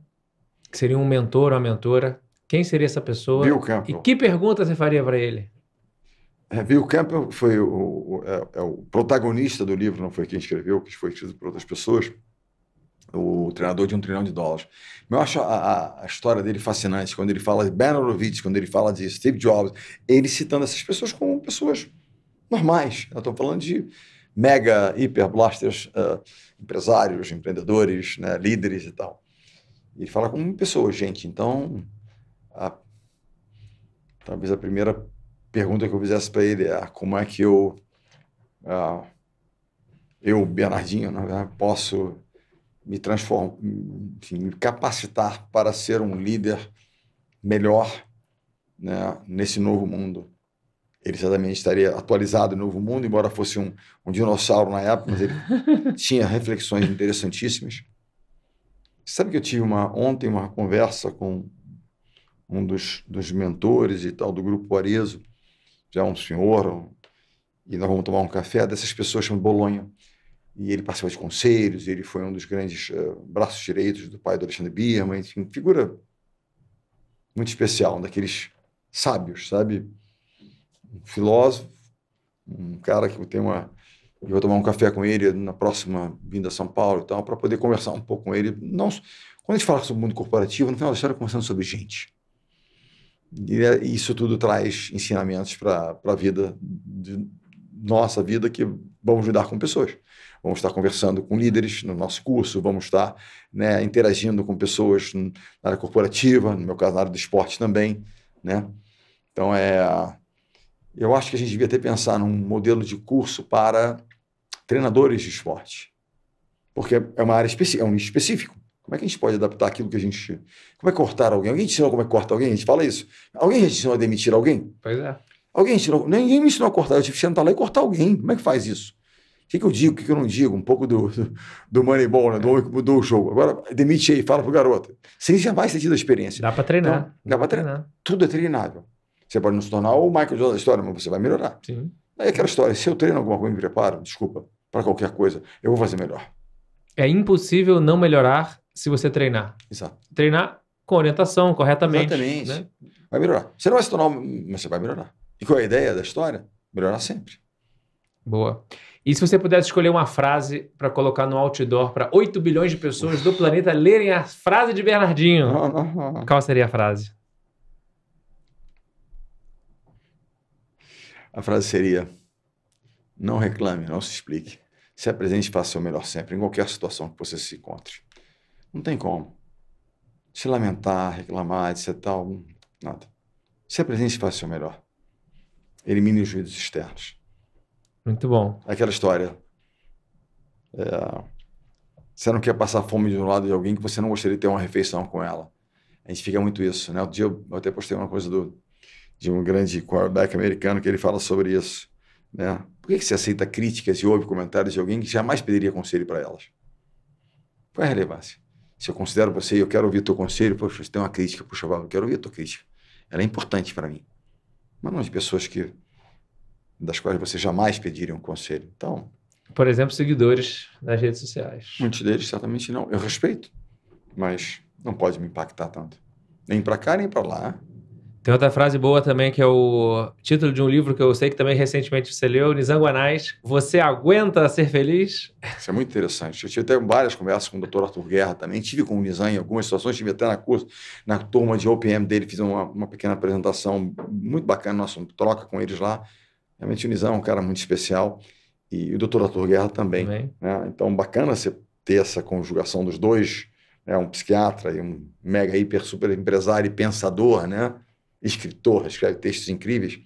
que seria um mentor ou uma mentora, quem seria essa pessoa? Bill Campbell. E que pergunta você faria para ele? Bill Campbell foi o protagonista do livro, não foi quem escreveu, que foi escrito por outras pessoas, o treinador de $1 trilhão. Eu acho a história dele fascinante, quando ele fala de Ben Horowitz, quando ele fala de Steve Jobs, ele citando essas pessoas como pessoas normais. Eu estou falando de mega, hiper blasters, empresários, empreendedores, né, líderes e tal. E ele fala como pessoas, gente. Então, talvez a primeira pergunta que eu fizesse para ele é como é que eu, Bernardinho, né, posso me transformar, enfim, me capacitar para ser um líder melhor, né, nesse novo mundo. Ele certamente estaria atualizado no novo mundo, embora fosse um dinossauro na época, mas ele tinha reflexões interessantíssimas. Sabe que eu tive ontem uma conversa com um dos mentores e tal do Grupo Arezzo, já um senhor, e nós vamos tomar um café, dessas pessoas chamam Bolonha. E ele participa de conselhos, ele foi um dos grandes braços direitos do pai do Alexandre Birman, enfim, figura muito especial, um daqueles sábios, sabe? Um filósofo, um cara que eu vou tomar um café com ele na próxima vinda a São Paulo e tal, para poder conversar um pouco com ele. Não, quando a gente fala sobre o mundo corporativo, no final da história, conversando sobre gente. E isso tudo traz ensinamentos para a vida, nossa vida, que vamos lidar com pessoas. Vamos estar conversando com líderes no nosso curso, vamos estar, né, interagindo com pessoas na área corporativa, no meu caso, na área do esporte também, né? Então, eu acho que a gente devia até pensar num modelo de curso para treinadores de esporte, porque é uma área específica, é um nicho específico. Como é que a gente pode adaptar aquilo que a gente... Como é cortar alguém? Alguém te ensinou como é que corta alguém? A gente fala isso. Alguém já te ensinou a demitir alguém? Pois é. Alguém ensinou... Ninguém me ensinou a cortar. Eu tive que sentar lá e cortar alguém. Como é que faz isso? O que eu digo, o que eu não digo? Um pouco do Moneyball, né? Do homem que mudou o jogo. Agora, demite aí, fala pro garoto. Sem jamais ter tido a experiência. Dá para treinar. Então, dá para treinar. Tudo é treinável. Você pode não se tornar o Michael Jordan da história, mas você vai melhorar. Sim. Aí aquela história, se eu treino alguma coisa e me preparo, desculpa, para qualquer coisa, eu vou fazer melhor. É impossível não melhorar se você treinar. Exato. Treinar com orientação, corretamente. Exatamente. Né? Vai melhorar. Você não vai se tornar, mas você vai melhorar. E qual é a ideia da história? Melhorar sempre. Boa. E se você pudesse escolher uma frase para colocar no outdoor para 8 bilhões de pessoas do planeta lerem a frase de Bernardinho, qual seria a frase? A frase seria: não reclame, não se explique. Se apresente e faça o seu melhor sempre, em qualquer situação que você se encontre. Não tem como. Se lamentar, reclamar, etc. Tal, nada. Se apresente e faça o seu melhor. Elimine os ruídos externos. Muito bom. Aquela história. Você não quer passar fome de um lado de alguém que você não gostaria de ter uma refeição com ela. A gente fica muito isso, né? Outro dia eu até postei uma coisa de um grande quarterback americano que ele fala sobre isso, né? Por que você aceita críticas e ouve comentários de alguém que jamais pediria conselho para elas? Qual é a relevância? Se eu considero você e eu quero ouvir teu conselho, poxa, você tem uma crítica, puxa, eu quero ouvir a tua crítica. Ela é importante para mim. Mas não de pessoas das quais você jamais pediria um conselho. Então, por exemplo, seguidores nas redes sociais. Muitos deles certamente não. Eu respeito, mas não pode me impactar tanto. Nem para cá, nem para lá. Tem outra frase boa também, que é o título de um livro que eu sei que também recentemente você leu, Nizam Guanais. Você aguenta ser feliz? Isso é muito interessante. Eu tive até várias conversas com o Dr. Arthur Guerra também. Tive com o Nizam em algumas situações. Tive até na turma de OPM dele. Fiz uma pequena apresentação muito bacana. Nossa, troca com eles lá. Realmente o Nizam é um cara muito especial. E o Dr. Arthur Guerra também. Né? Então, bacana você ter essa conjugação dos dois. Né? Um psiquiatra e um mega, hiper, super empresário e pensador, né? Escritor, escreve textos incríveis,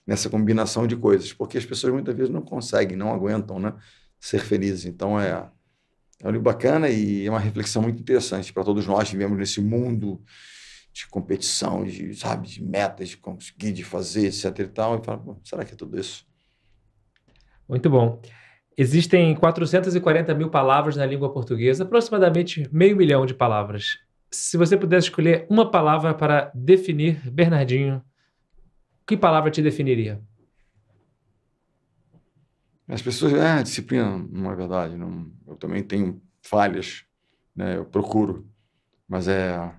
nessa combinação de coisas, porque as pessoas muitas vezes não conseguem, não aguentam, né, ser felizes. Então é um livro bacana e é uma reflexão muito interessante para todos nós que vivemos nesse mundo de competição, de metas, de conseguir, de fazer, etc e tal, e fala, será que é tudo isso? Muito bom. Existem 440 mil palavras na língua portuguesa, aproximadamente 500 mil de palavras. Se você pudesse escolher uma palavra para definir Bernardinho, que palavra te definiria? As pessoas... disciplina não é verdade. Não, eu também tenho falhas, né? Eu procuro, mas é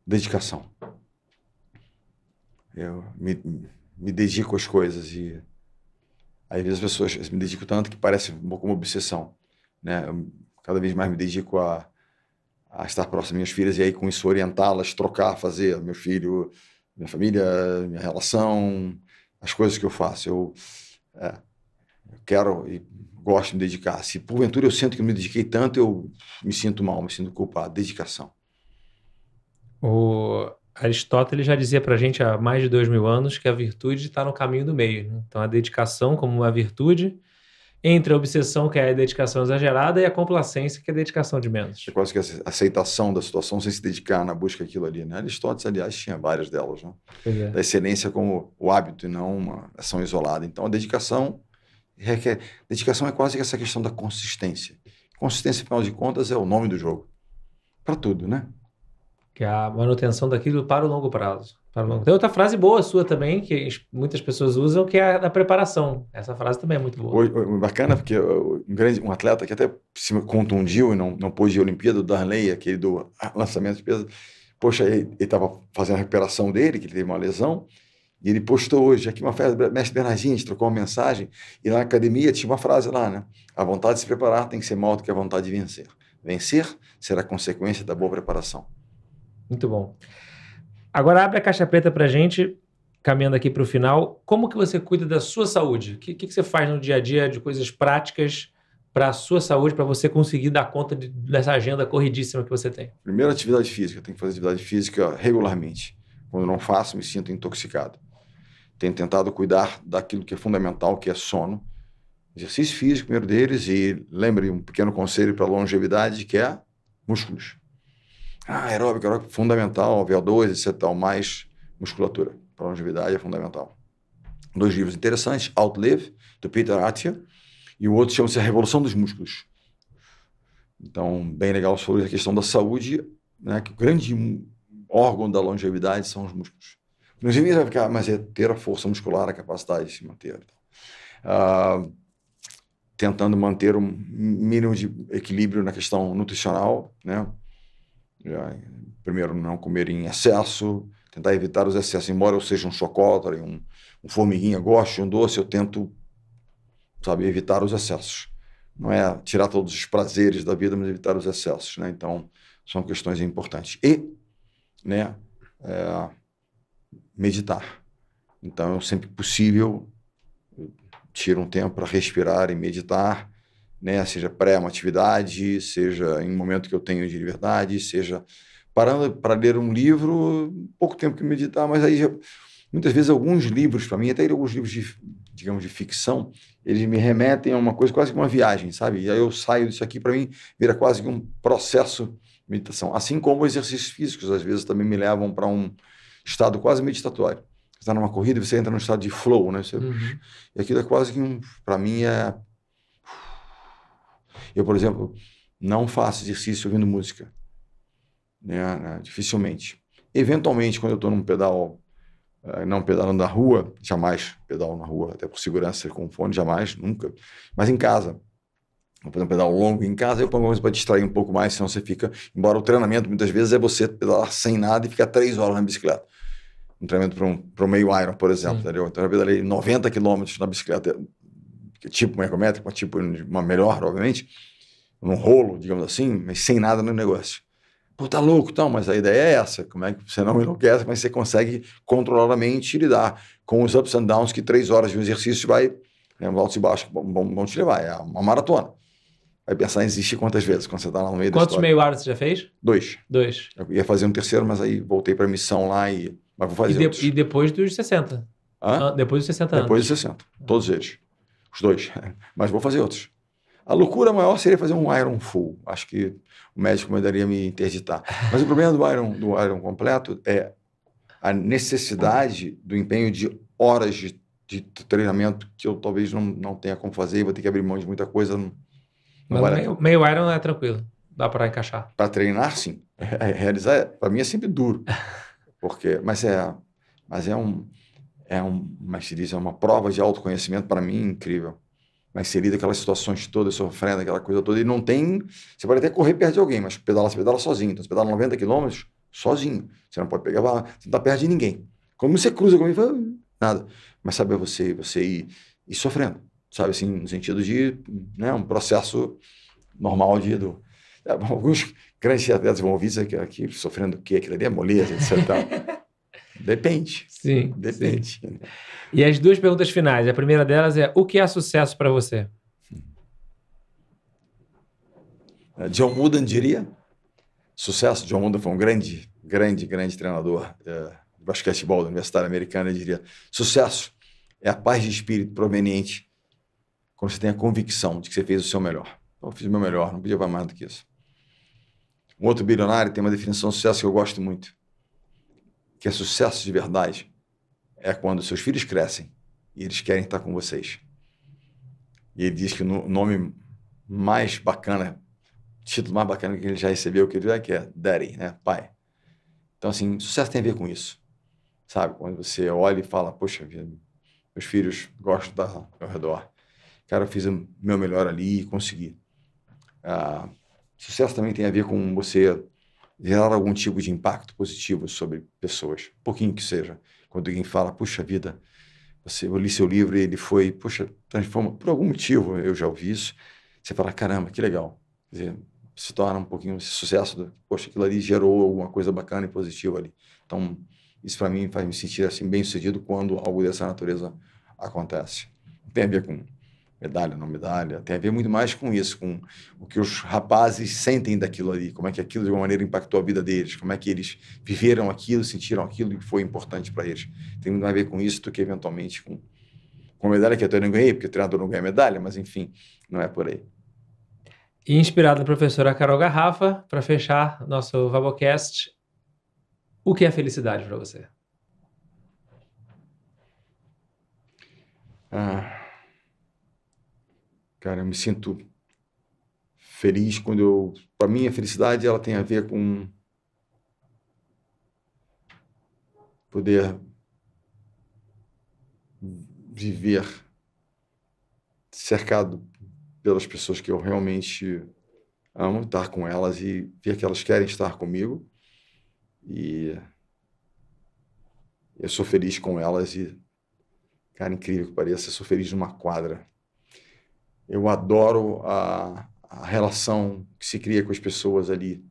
dedicação. Eu me dedico às coisas e às vezes as pessoas me dedicam tanto que parece um pouco uma obsessão, né? Eu cada vez mais me dedico a estar próximo das minhas filhas e aí com isso orientá-las, trocar, fazer meu filho, minha família, minha relação, as coisas que eu faço. Eu quero e gosto de me dedicar. Se porventura eu sinto que não me dediquei tanto, eu me sinto mal, me sinto culpado. Dedicação. O Aristóteles já dizia pra gente há mais de 2000 anos que a virtude está no caminho do meio, né? Então a dedicação como uma virtude, entre a obsessão, que é a dedicação exagerada, e a complacência, que é a dedicação de menos. É quase que a aceitação da situação sem se dedicar na busca daquilo ali, né? Aristóteles, aliás, tinha várias delas, né? Da excelência como o hábito e não uma ação isolada. Então, a dedicação requer... Dedicação é quase que essa questão da consistência. Consistência, afinal de contas, é o nome do jogo. Para tudo, né? Que é a manutenção daquilo para o longo prazo. Tem outra frase boa sua também, que muitas pessoas usam, que é a da preparação. Essa frase também é muito boa. Bacana, porque um atleta que até se contundiu e não pôde ir à Olimpíada, o Darley, aquele do lançamento de peso, poxa, ele estava fazendo a recuperação dele, que ele teve uma lesão, e ele postou hoje, aqui uma festa, mestre Bernardinho, a gente trocou uma mensagem, e na academia tinha uma frase lá, né? A vontade de se preparar tem que ser maior do que a vontade de vencer. Vencer será consequência da boa preparação. Muito bom. Agora abre a caixa preta pra gente, caminhando aqui para o final. Como que você cuida da sua saúde? O que você faz no dia a dia de coisas práticas para a sua saúde, para você conseguir dar conta dessa agenda corridíssima que você tem? Primeiro, atividade física. Eu tenho que fazer atividade física regularmente. Quando não faço, me sinto intoxicado. Tenho tentado cuidar daquilo que é fundamental, que é sono. Exercício físico, primeiro deles, e lembre um pequeno conselho para a longevidade, que é músculos. Aeróbico, fundamental, VO2, etc. Tal, mais musculatura. Para longevidade é fundamental. 2 livros interessantes, Outlive, do Peter Attia, e o outro chama-se A Revolução dos Músculos. Então, bem legal sobre a questão da saúde, né, que o grande órgão da longevidade são os músculos. Inclusive, vai ficar, mas é ter a força muscular, a capacidade de se manter. Tentando manter um mínimo de equilíbrio na questão nutricional, né? Primeiro, não comer em excesso, tentar evitar os excessos. Embora eu seja um chocólatra, um formiguinha, goste de um doce, eu tento, sabe, evitar os excessos. Não é tirar todos os prazeres da vida, mas evitar os excessos, né? Então, são questões importantes. E, né, meditar. Então, eu sempre que possível, tiro um tempo para respirar e meditar, né? Seja uma atividade, seja em um momento que eu tenho de liberdade, seja parando para ler um livro, pouco tempo que meditar, mas aí muitas vezes alguns livros, para mim, até alguns livros digamos, de ficção, eles me remetem a uma coisa quase que uma viagem, sabe? E aí eu saio disso aqui, para mim, vira quase que um processo de meditação. Assim como exercícios físicos, às vezes, também me levam para um estado quase meditatório. Você está numa corrida e você entra num estado de flow, né? E aquilo é quase que, para mim, Eu, por exemplo, não faço exercício ouvindo música, né? Dificilmente. Eventualmente, quando eu estou num pedal, não pedalando na rua, jamais pedalo na rua, até por segurança com fone, jamais, nunca. Mas em casa, vou fazer um pedal longo em casa, eu ponho uma coisa para distrair um pouco mais, senão você fica... Embora o treinamento, muitas vezes, é você pedalar sem nada e ficar 3 horas na bicicleta. Um treinamento para um meio Iron, por exemplo, entendeu? Então eu pedalei 90 quilômetros na bicicleta, tipo uma ergométrica, tipo uma melhor, obviamente, num rolo, digamos assim, mas sem nada no negócio. Pô, tá louco, então, mas a ideia é essa, como é que você não enlouquece, mas você consegue controlar a mente e lidar com os ups and downs que 3 horas de um exercício vai, né, altos e baixos, vão te levar, é uma maratona. Vai pensar em desistir quantas vezes, quando você tá lá no meio da história. Quantos meio Iron você já fez? 2. 2. Eu ia fazer um terceiro, mas aí voltei para a missão lá mas vou fazer outros. E depois dos 60? Depois dos 60 anos? Depois dos 60, todos eles. Os 2. Mas vou fazer outros. A loucura maior seria fazer um Iron full. Acho que o médico mandaria me interditar. Mas o problema do Iron completo é a necessidade do empenho de horas de treinamento que eu talvez não tenha como fazer, vou ter que abrir mão de muita coisa. Meio Iron é tranquilo, dá para encaixar. Para treinar, sim. Realizar, para mim, é sempre duro. Mas se diz, é uma prova de autoconhecimento para mim incrível. Mas inserir aquelas situações todas, sofrendo, aquela coisa toda, e não tem... Você pode até correr perto de alguém, mas você pedala sozinho. Então, você pedala 90 quilômetros sozinho. Você não pode pegar... Você não está perto de ninguém. Quando você cruza com alguém, nada. Mas sabe você ir sofrendo. Sabe, assim, no sentido de, né, um processo normal alguns grandes atletas vão ouvir isso aqui sofrendo o quê? Aquilo ali é moleza, etc. Depende. Sim. Depende. Sim. E as 2 perguntas finais. A primeira delas é: o que é sucesso para você? John Wooden diria. Sucesso. John Wooden foi um grande treinador de basquetebol da Universidade Americana. Ele diria: sucesso é a paz de espírito proveniente quando você tem a convicção de que você fez o seu melhor. Eu fiz o meu melhor, não podia falar mais do que isso. Um outro bilionário tem uma definição de sucesso que eu gosto muito, que é sucesso de verdade. É quando seus filhos crescem e eles querem estar com vocês. E ele diz que o nome mais bacana, o título mais bacana que ele já recebeu, que é Daddy, né? Pai. Então, assim, sucesso tem a ver com isso. Sabe? Quando você olha e fala, poxa vida, meus filhos gostam de estar ao redor. Cara, eu fiz o meu melhor ali e consegui. Sucesso também tem a ver com você gerar algum tipo de impacto positivo sobre pessoas, um pouquinho que seja. Quando alguém fala, puxa vida, eu li seu livro e ele foi, puxa, transforma, por algum motivo, eu já ouvi isso, você fala, caramba, que legal. Quer dizer, se torna um pouquinho esse sucesso, poxa, aquilo ali gerou alguma coisa bacana e positiva ali. Então, isso para mim faz me sentir assim, bem sucedido quando algo dessa natureza acontece. Tem a ver com medalha, não medalha, tem a ver muito mais com isso, com o que os rapazes sentem daquilo ali, como é que aquilo de alguma maneira impactou a vida deles, como é que eles viveram aquilo, sentiram aquilo e foi importante para eles. Tem muito mais a ver com isso do que eventualmente com a medalha que eu não ganhei, porque o treinador não ganha medalha, mas enfim, não é por aí. E inspirado na professora Carol Garrafa, para fechar nosso Vabocast, o que é felicidade para você? Cara, eu me sinto feliz quando eu... Para mim, a felicidade ela tem a ver com poder viver cercado pelas pessoas que eu realmente amo, estar com elas e ver que elas querem estar comigo. E eu sou feliz com elas e, cara, incrível que pareça, eu sou feliz numa quadra. Eu adoro a relação que se cria com as pessoas ali.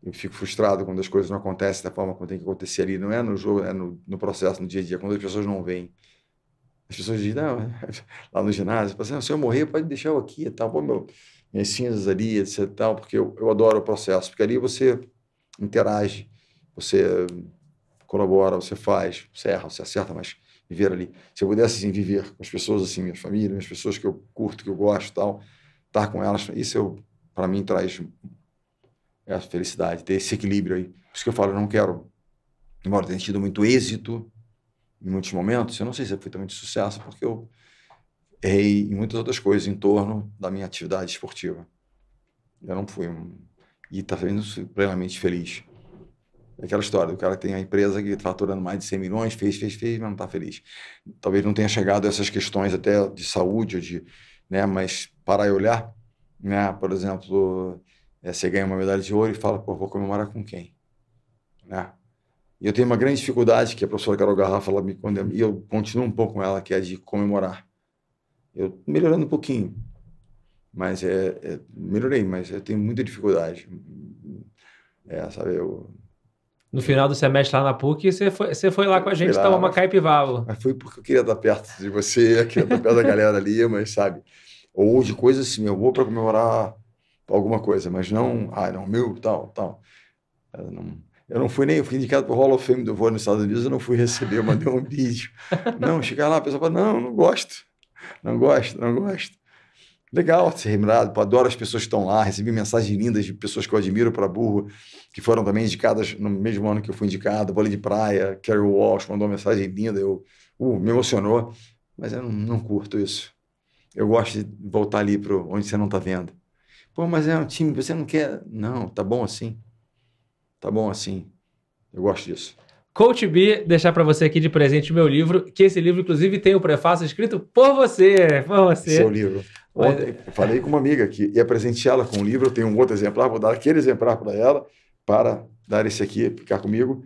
Eu fico frustrado quando as coisas não acontecem da forma como tem que acontecer ali. Não é no jogo, é no processo, no dia a dia, quando as pessoas não vêm. As pessoas dizem, não, lá no ginásio, assim, se eu morrer, pode deixar eu aqui e tal, pô, minhas cinzas ali, etc, tal, porque eu adoro o processo, porque ali você interage, você colabora, você faz, você erra, você acerta, mas viver ali. Se eu pudesse assim, viver com as pessoas, assim, minhas famílias, minhas pessoas que eu curto, que eu gosto, tal, estar com elas, isso para mim traz a felicidade, ter esse equilíbrio aí. Por isso que eu falo, eu não quero, embora tenha tido muito êxito em muitos momentos, eu não sei se foi também de sucesso, porque eu errei em muitas outras coisas em torno da minha atividade esportiva. Eu não fui e está sendo plenamente feliz. Aquela história, o cara tem a empresa que está faturando mais de 100 milhões, fez, mas não está feliz. Talvez não tenha chegado a essas questões até de saúde, né, mas parar e olhar, né, por exemplo, você ganha uma medalha de ouro e fala, pô, vou comemorar com quem? Né? E eu tenho uma grande dificuldade, que a professora Carol Garrafa, ela me condena, e eu continuo um pouco com ela, que é de comemorar. Eu melhorando um pouquinho, mas melhorei, mas eu tenho muita dificuldade. Sabe, No final do semestre lá na PUC, você foi lá com a gente tomar uma caipivava. Mas foi porque eu queria estar perto de você, queria estar perto da galera ali, mas sabe, ou de coisas assim, eu vou para comemorar alguma coisa, mas não, não, meu, tal. Eu não fui eu fui indicado para o Hall of Fame do vôlei nos Estados Unidos, eu não fui receber, eu mandei um vídeo. Não, chegar lá, a pessoa fala, não gosto. Legal ser remunerado, adoro as pessoas que estão lá, recebi mensagens lindas de pessoas que eu admiro para burro, que foram também indicadas no mesmo ano que eu fui indicado, vôlei de praia, Kerry Walsh mandou uma mensagem linda, me emocionou, mas eu não curto isso. Eu gosto de voltar ali para onde você não está vendo. Pô, mas é um time que você não quer... Não, tá bom assim. Eu gosto disso. Coach B, deixar para você aqui de presente o meu livro, que esse livro, inclusive, tem o prefácio escrito por você. Seu livro. Ontem, eu falei com uma amiga que ia presenteá-la com um livro, eu tenho um outro exemplar, vou dar aquele exemplar para ela, para dar esse aqui, ficar comigo,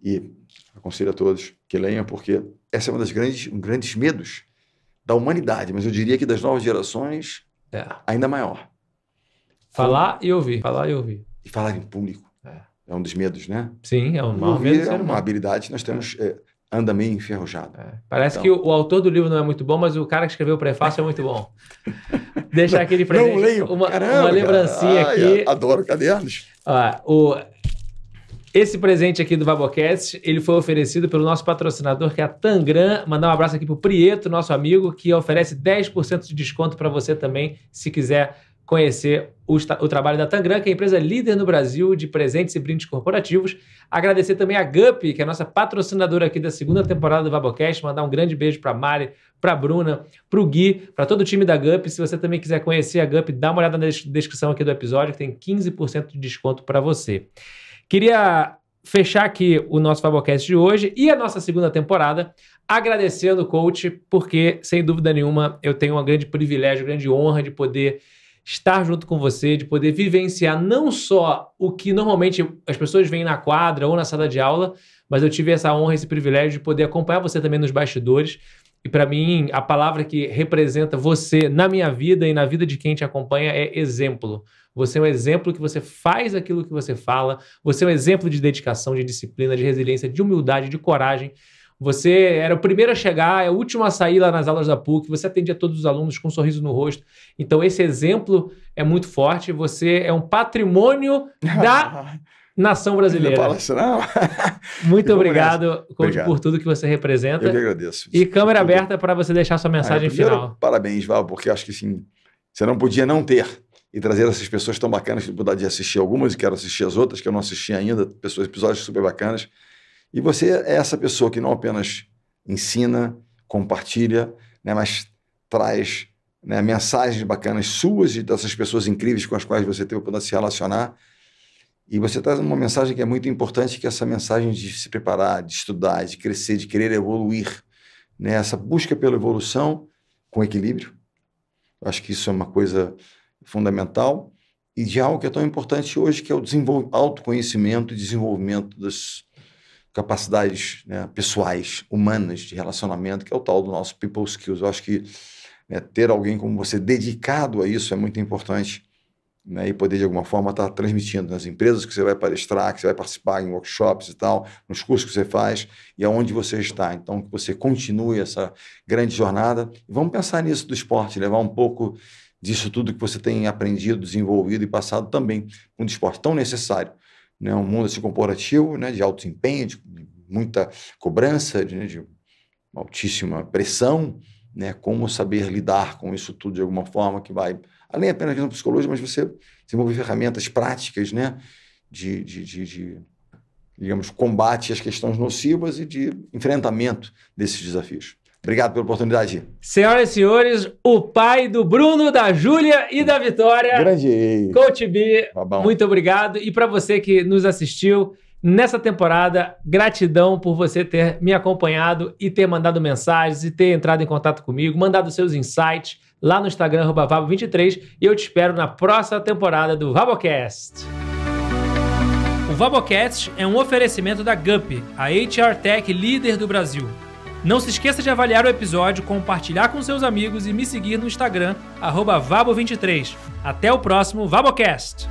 e aconselho a todos que leiam, porque essa é uma das grandes medos da humanidade, mas eu diria que das novas gerações, ainda maior. Falar e ouvir. E falar em público. É um dos medos, né? Sim, é um maior medo. É uma habilidade que nós temos, anda meio enferrujado. Parece que o autor do livro não é muito bom, mas o cara que escreveu o prefácio é muito bom. Deixar aqui de presente não leio. Uma lembrancinha aqui. Adoro cadernos. Esse presente aqui do Vabocast, ele foi oferecido pelo nosso patrocinador, que é a Tangram. Mandar um abraço aqui pro Prieto, nosso amigo, que oferece 10% de desconto para você também, se quiser conhecer o trabalho da Tangram, que é a empresa líder no Brasil de presentes e brindes corporativos. Agradecer também a Gup, que é a nossa patrocinadora aqui da segunda temporada do Vabocast. Mandar um grande beijo para a Mari, para a Bruna, para o Gui, para todo o time da Gup. Se você também quiser conhecer a Gup, dá uma olhada na descrição aqui do episódio, que tem 15% de desconto para você. Queria fechar aqui o nosso Vabocast de hoje e a nossa segunda temporada, agradecendo o coach, porque, sem dúvida nenhuma, eu tenho um grande privilégio, grande honra de poder estar junto com você, de poder vivenciar não só o que normalmente as pessoas veem na quadra ou na sala de aula, mas eu tive essa honra, esse privilégio de poder acompanhar você também nos bastidores. E para mim, a palavra que representa você na minha vida e na vida de quem te acompanha é exemplo. Você é um exemplo que você faz aquilo que você fala, você é um exemplo de dedicação, de disciplina, de resiliência, de humildade, de coragem. Você era o primeiro a chegar, é o último a sair lá nas aulas da PUC, você atendia todos os alunos com um sorriso no rosto. Então esse exemplo é muito forte, você é um patrimônio da nação brasileira. Não fala isso, não. Muito obrigado, coach, por tudo que você representa. Eu que agradeço. E câmera aberta para você deixar sua mensagem final. Parabéns, Val, porque acho que sim, você não podia não ter e trazer essas pessoas tão bacanas, de poder assistir algumas e quero assistir as outras que eu não assisti ainda, episódios super bacanas. E você é essa pessoa que não apenas ensina, compartilha, né, mas traz, né, mensagens bacanas suas e dessas pessoas incríveis com as quais você teve o poder se relacionar. E você traz uma mensagem que é muito importante, que é essa mensagem de se preparar, de estudar, de crescer, de querer evoluir, né? Essa busca pela evolução com equilíbrio. Eu acho que isso é uma coisa fundamental e de algo que é tão importante hoje, que é o autoconhecimento e desenvolvimento das capacidades, né, pessoais, humanas, de relacionamento, que é o tal do nosso people skills. Eu acho que, né, ter alguém como você dedicado a isso é muito importante, né, e poder de alguma forma estar transmitindo nas empresas que você vai palestrar, que você vai participar em workshops e tal, nos cursos que você faz e aonde você está. Então, que você continue essa grande jornada. E vamos pensar nisso do esporte, levar um pouco disso tudo que você tem aprendido, desenvolvido e passado também com um esporte tão necessário, né? Um mundo assim corporativo, né, de alto desempenho, de muita cobrança, de altíssima pressão, né? Como saber lidar com isso tudo de alguma forma que vai além apenas da psicologia, mas você desenvolver ferramentas práticas, né, digamos, combate às questões nocivas e de enfrentamento desses desafios. Obrigado pela oportunidade. Senhoras e senhores, o pai do Bruno, da Júlia e da Vitória. Grande. Coach B, Babão. muito obrigado. E para você que nos assistiu nessa temporada, gratidão por você ter me acompanhado e ter mandado mensagens e ter entrado em contato comigo, mandado seus insights lá no Instagram, @vabo23, e eu te espero na próxima temporada do VaboCast. O VaboCast é um oferecimento da GUP, a HR Tech líder do Brasil. Não se esqueça de avaliar o episódio, compartilhar com seus amigos e me seguir no Instagram, @vabo23. Até o próximo VaboCast!